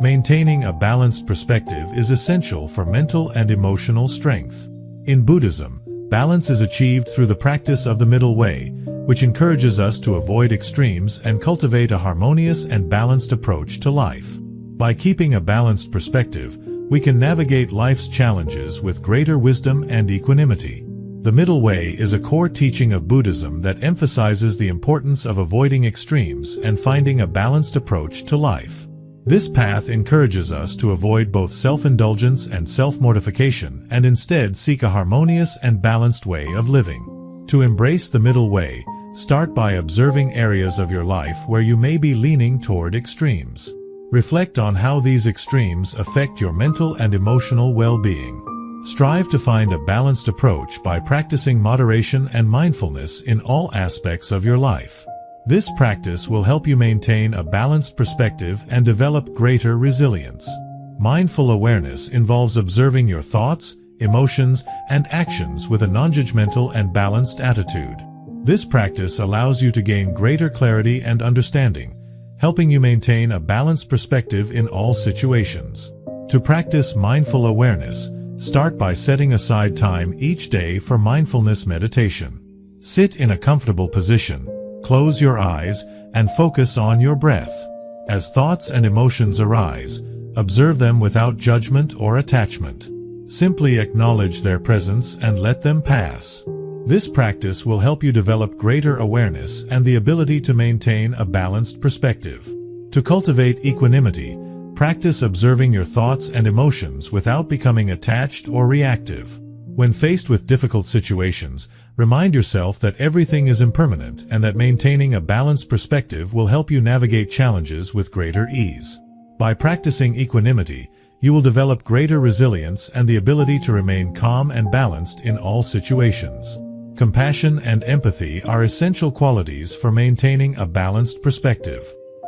Maintaining a balanced perspective is essential for mental and emotional strength. In Buddhism, balance is achieved through the practice of the middle way, which encourages us to avoid extremes and cultivate a harmonious and balanced approach to life. By keeping a balanced perspective, we can navigate life's challenges with greater wisdom and equanimity. The middle way is a core teaching of Buddhism that emphasizes the importance of avoiding extremes and finding a balanced approach to life. This path encourages us to avoid both self-indulgence and self-mortification and instead seek a harmonious and balanced way of living. To embrace the middle way, start by observing areas of your life where you may be leaning toward extremes. Reflect on how these extremes affect your mental and emotional well-being. Strive to find a balanced approach by practicing moderation and mindfulness in all aspects of your life. This practice will help you maintain a balanced perspective and develop greater resilience. Mindful awareness involves observing your thoughts, emotions, and actions with a non-judgmental and balanced attitude. This practice allows you to gain greater clarity and understanding, helping you maintain a balanced perspective in all situations. To practice mindful awareness, start by setting aside time each day for mindfulness meditation. Sit in a comfortable position. Close your eyes and focus on your breath. As thoughts and emotions arise, observe them without judgment or attachment. Simply acknowledge their presence and let them pass. This practice will help you develop greater awareness and the ability to maintain a balanced perspective. To cultivate equanimity, practice observing your thoughts and emotions without becoming attached or reactive. When faced with difficult situations, remind yourself that everything is impermanent and that maintaining a balanced perspective will help you navigate challenges with greater ease. By practicing equanimity, you will develop greater resilience and the ability to remain calm and balanced in all situations. Compassion and empathy are essential qualities for maintaining a balanced perspective.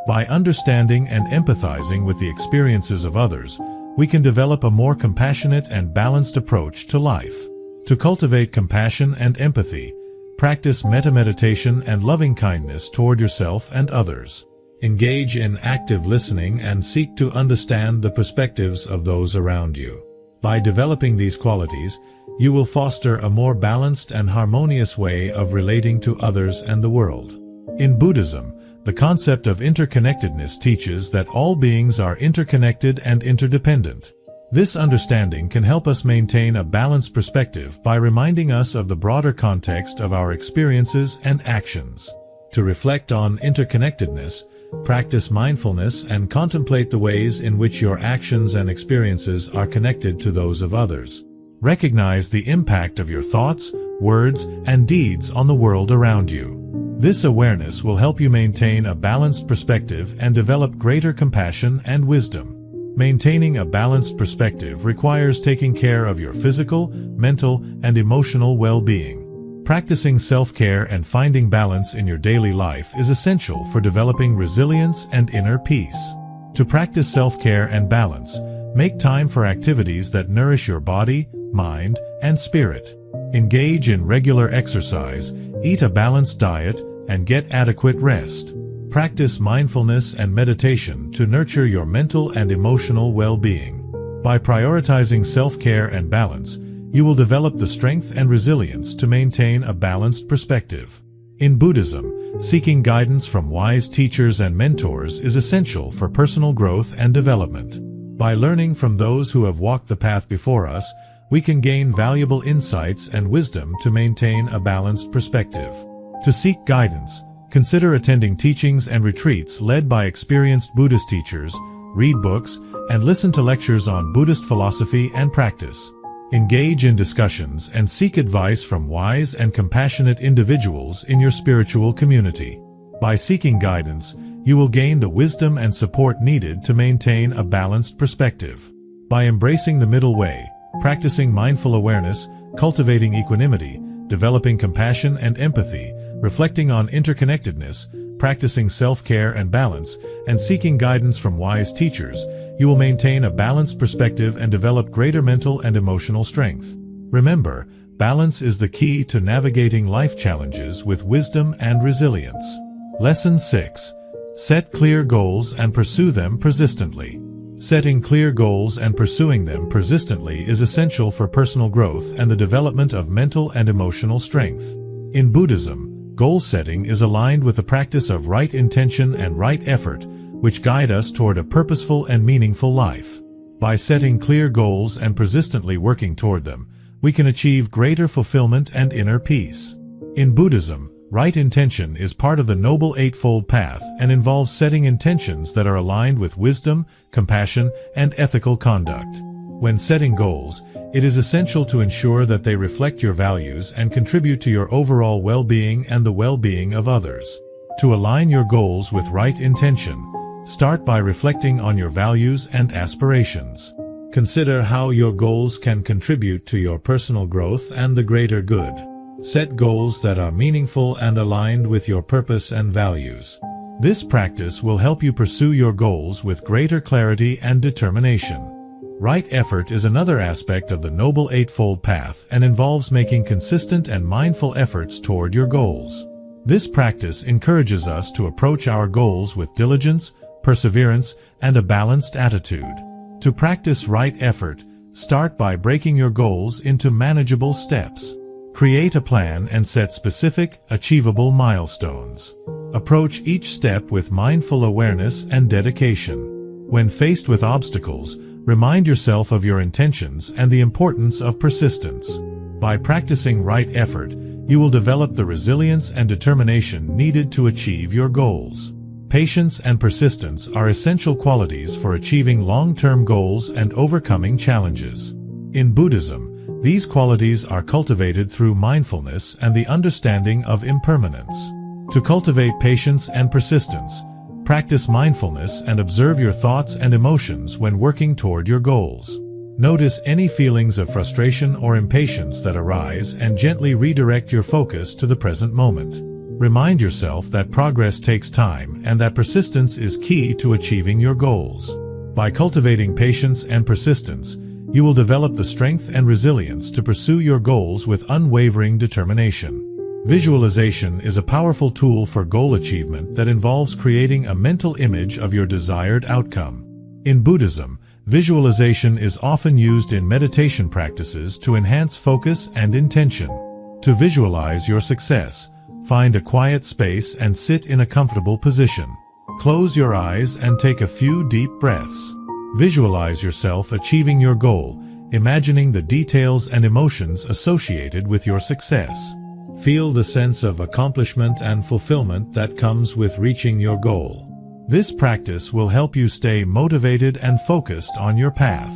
By understanding and empathizing with the experiences of others, we can develop a more compassionate and balanced approach to life. To cultivate compassion and empathy, practice metta-meditation and loving-kindness toward yourself and others. Engage in active listening and seek to understand the perspectives of those around you. By developing these qualities, you will foster a more balanced and harmonious way of relating to others and the world. In Buddhism, The concept of interconnectedness teaches that all beings are interconnected and interdependent. This understanding can help us maintain a balanced perspective by reminding us of the broader context of our experiences and actions. To reflect on interconnectedness, practice mindfulness and contemplate the ways in which your actions and experiences are connected to those of others. Recognize the impact of your thoughts, words, and deeds on the world around you. This awareness will help you maintain a balanced perspective and develop greater compassion and wisdom. Maintaining a balanced perspective requires taking care of your physical, mental, and emotional well-being. Practicing self-care and finding balance in your daily life is essential for developing resilience and inner peace. To practice self-care and balance, make time for activities that nourish your body, mind, and spirit. Engage in regular exercise, eat a balanced diet, and get adequate rest. Practice mindfulness and meditation to nurture your mental and emotional well-being. By prioritizing self-care and balance, you will develop the strength and resilience to maintain a balanced perspective. In Buddhism, seeking guidance from wise teachers and mentors is essential for personal growth and development. By learning from those who have walked the path before us, we can gain valuable insights and wisdom to maintain a balanced perspective. To seek guidance, consider attending teachings and retreats led by experienced Buddhist teachers, read books, and listen to lectures on Buddhist philosophy and practice. Engage in discussions and seek advice from wise and compassionate individuals in your spiritual community. By seeking guidance, you will gain the wisdom and support needed to maintain a balanced perspective. By embracing the middle way, practicing mindful awareness, cultivating equanimity, developing compassion and empathy, reflecting on interconnectedness, practicing self-care and balance, and seeking guidance from wise teachers, you will maintain a balanced perspective and develop greater mental and emotional strength. Remember, balance is the key to navigating life challenges with wisdom and resilience. Lesson 6. Set clear goals and pursue them persistently. Setting clear goals and pursuing them persistently is essential for personal growth and the development of mental and emotional strength. In Buddhism, goal setting is aligned with the practice of right intention and right effort, which guide us toward a purposeful and meaningful life. By setting clear goals and persistently working toward them, we can achieve greater fulfillment and inner peace. In Buddhism, right intention is part of the Noble Eightfold Path and involves setting intentions that are aligned with wisdom, compassion, and ethical conduct. When setting goals, it is essential to ensure that they reflect your values and contribute to your overall well-being and the well-being of others. To align your goals with right intention, start by reflecting on your values and aspirations. Consider how your goals can contribute to your personal growth and the greater good. Set goals that are meaningful and aligned with your purpose and values. This practice will help you pursue your goals with greater clarity and determination. Right effort is another aspect of the Noble Eightfold Path and involves making consistent and mindful efforts toward your goals. This practice encourages us to approach our goals with diligence, perseverance, and a balanced attitude. To practice right effort, start by breaking your goals into manageable steps. Create a plan and set specific, achievable milestones. Approach each step with mindful awareness and dedication. When faced with obstacles, remind yourself of your intentions and the importance of persistence. By practicing right effort, you will develop the resilience and determination needed to achieve your goals. Patience and persistence are essential qualities for achieving long-term goals and overcoming challenges. In Buddhism, these qualities are cultivated through mindfulness and the understanding of impermanence. To cultivate patience and persistence, practice mindfulness and observe your thoughts and emotions when working toward your goals. Notice any feelings of frustration or impatience that arise and gently redirect your focus to the present moment. Remind yourself that progress takes time and that persistence is key to achieving your goals. By cultivating patience and persistence, you will develop the strength and resilience to pursue your goals with unwavering determination. Visualization is a powerful tool for goal achievement that involves creating a mental image of your desired outcome. In Buddhism, visualization is often used in meditation practices to enhance focus and intention. To visualize your success, Find a quiet space and sit in a comfortable position. Close your eyes and take a few deep breaths. Visualize yourself achieving your goal, imagining the details and emotions associated with your success. Feel the sense of accomplishment and fulfillment that comes with reaching your goal. This practice will help you stay motivated and focused on your path.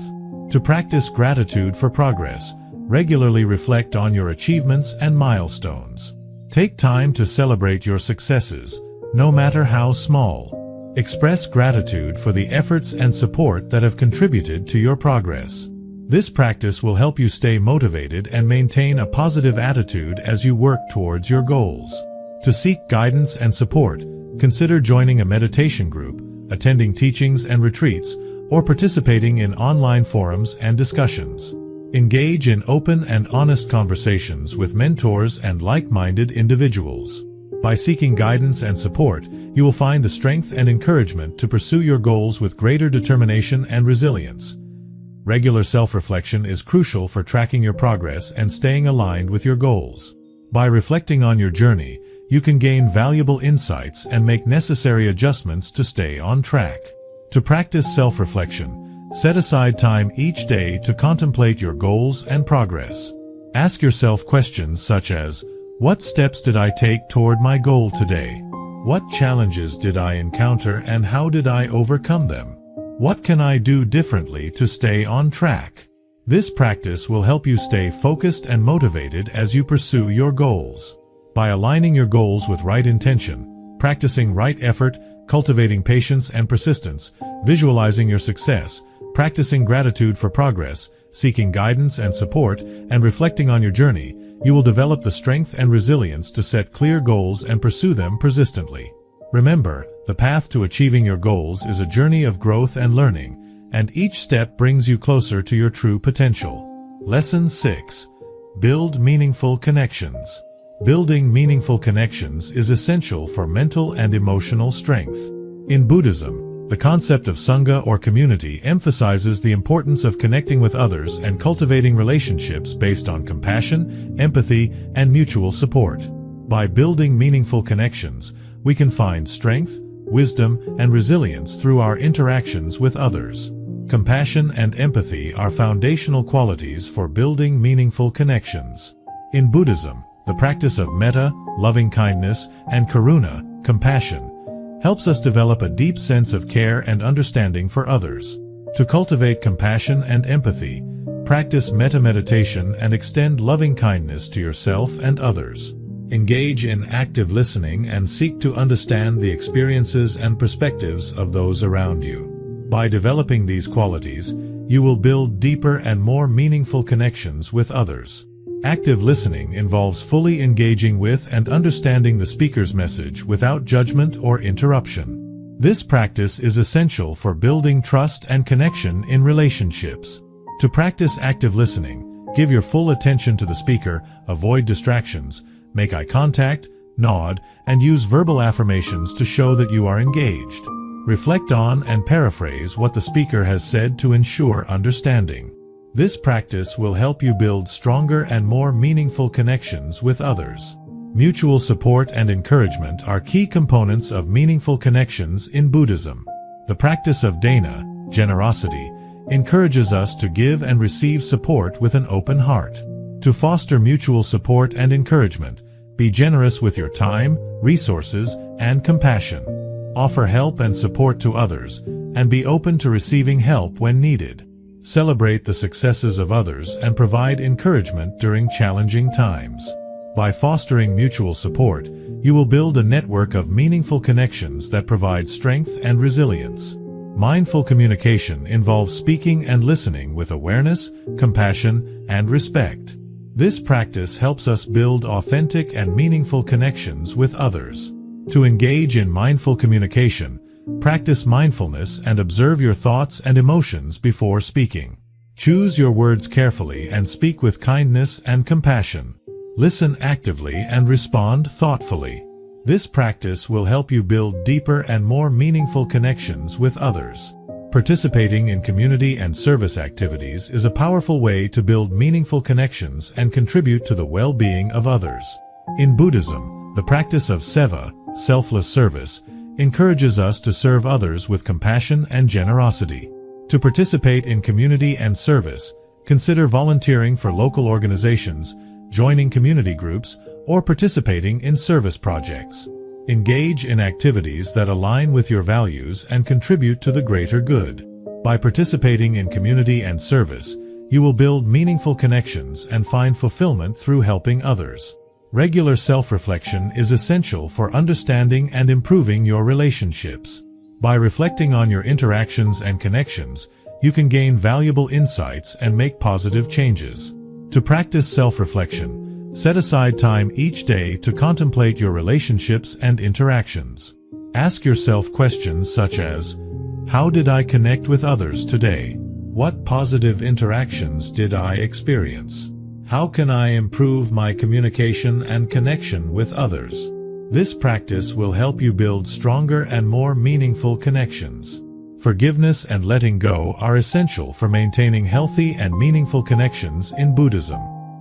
To practice gratitude for progress, regularly reflect on your achievements and milestones. Take time to celebrate your successes, no matter how small. Express gratitude for the efforts and support that have contributed to your progress. This practice will help you stay motivated and maintain a positive attitude as you work towards your goals. To seek guidance and support, consider joining a meditation group, attending teachings and retreats, or participating in online forums and discussions. Engage in open and honest conversations with mentors and like-minded individuals. By seeking guidance and support, you will find the strength and encouragement to pursue your goals with greater determination and resilience. Regular self-reflection is crucial for tracking your progress and staying aligned with your goals. By reflecting on your journey, you can gain valuable insights and make necessary adjustments to stay on track. To practice self-reflection, set aside time each day to contemplate your goals and progress. Ask yourself questions such as, what steps did I take toward my goal today? What challenges did I encounter and how did I overcome them? What can I do differently to stay on track? This practice will help you stay focused and motivated as you pursue your goals. By aligning your goals with right intention, practicing right effort, cultivating patience and persistence, visualizing your success, practicing gratitude for progress, seeking guidance and support, and reflecting on your journey, you will develop the strength and resilience to set clear goals and pursue them persistently. Remember, the path to achieving your goals is a journey of growth and learning, and each step brings you closer to your true potential. Lesson 6. Build meaningful connections. Building meaningful connections is essential for mental and emotional strength. In Buddhism, the concept of Sangha or community emphasizes the importance of connecting with others and cultivating relationships based on compassion, empathy, and mutual support. By building meaningful connections, we can find strength, wisdom, and resilience through our interactions with others. Compassion and empathy are foundational qualities for building meaningful connections. In Buddhism, the practice of metta, loving-kindness, and karuna, compassion, helps us develop a deep sense of care and understanding for others. To cultivate compassion and empathy, practice metta meditation and extend loving-kindness to yourself and others. Engage in active listening and seek to understand the experiences and perspectives of those around you. By developing these qualities, you will build deeper and more meaningful connections with others. Active listening involves fully engaging with and understanding the speaker's message without judgment or interruption. This practice is essential for building trust and connection in relationships. To practice active listening, give your full attention to the speaker, avoid distractions, make eye contact, nod, and use verbal affirmations to show that you are engaged. Reflect on and paraphrase what the speaker has said to ensure understanding. This practice will help you build stronger and more meaningful connections with others. Mutual support and encouragement are key components of meaningful connections in Buddhism. The practice of dana, generosity, encourages us to give and receive support with an open heart. To foster mutual support and encouragement, be generous with your time, resources, and compassion. Offer help and support to others, and be open to receiving help when needed. Celebrate the successes of others and provide encouragement during challenging times. By fostering mutual support, you will build a network of meaningful connections that provide strength and resilience. Mindful communication involves speaking and listening with awareness, compassion, and respect. This practice helps us build authentic and meaningful connections with others. To engage in mindful communication, practice mindfulness and observe your thoughts and emotions before speaking. Choose your words carefully and speak with kindness and compassion. Listen actively and respond thoughtfully. This practice will help you build deeper and more meaningful connections with others. Participating in community and service activities is a powerful way to build meaningful connections and contribute to the well-being of others. In Buddhism, The practice of seva, selfless service, encourages us to serve others with compassion and generosity. To participate in community and service, consider volunteering for local organizations, joining community groups, or participating in service projects. Engage in activities that align with your values and contribute to the greater good. By participating in community and service, you will build meaningful connections and find fulfillment through helping others. Regular self-reflection is essential for understanding and improving your relationships. By reflecting on your interactions and connections, you can gain valuable insights and make positive changes. To practice self-reflection, set aside time each day to contemplate your relationships and interactions. Ask yourself questions such as, how did I connect with others today? What positive interactions did I experience? How can I improve my communication and connection with others? This practice will help you build stronger and more meaningful connections. Forgiveness and letting go are essential for maintaining healthy and meaningful connections in Buddhism.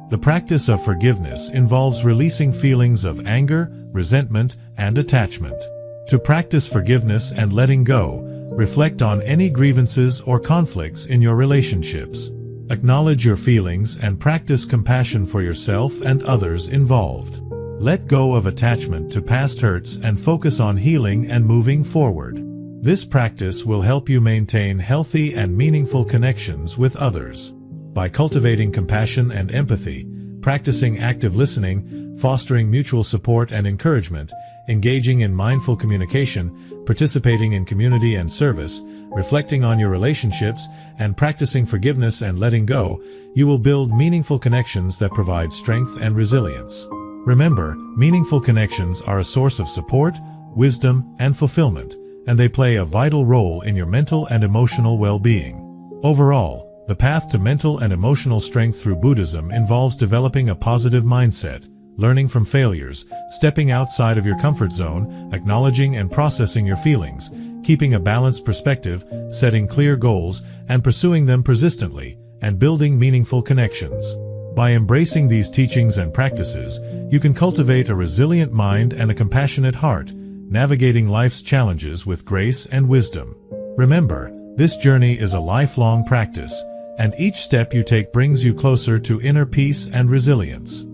The practice of forgiveness involves releasing feelings of anger, resentment, and attachment. To practice forgiveness and letting go, reflect on any grievances or conflicts in your relationships. Acknowledge your feelings and practice compassion for yourself and others involved. Let go of attachment to past hurts and focus on healing and moving forward. This practice will help you maintain healthy and meaningful connections with others. By cultivating compassion and empathy, practicing active listening, fostering mutual support and encouragement, engaging in mindful communication, participating in community and service, reflecting on your relationships, and practicing forgiveness and letting go, you will build meaningful connections that provide strength and resilience. Remember, meaningful connections are a source of support, wisdom, and fulfillment, and they play a vital role in your mental and emotional well-being. Overall, the path to mental and emotional strength through Buddhism involves developing a positive mindset, learning from failures, stepping outside of your comfort zone, acknowledging and processing your feelings, keeping a balanced perspective, setting clear goals, and pursuing them persistently, and building meaningful connections. By embracing these teachings and practices, you can cultivate a resilient mind and a compassionate heart, navigating life's challenges with grace and wisdom. Remember, this journey is a lifelong practice, and each step you take brings you closer to inner peace and resilience.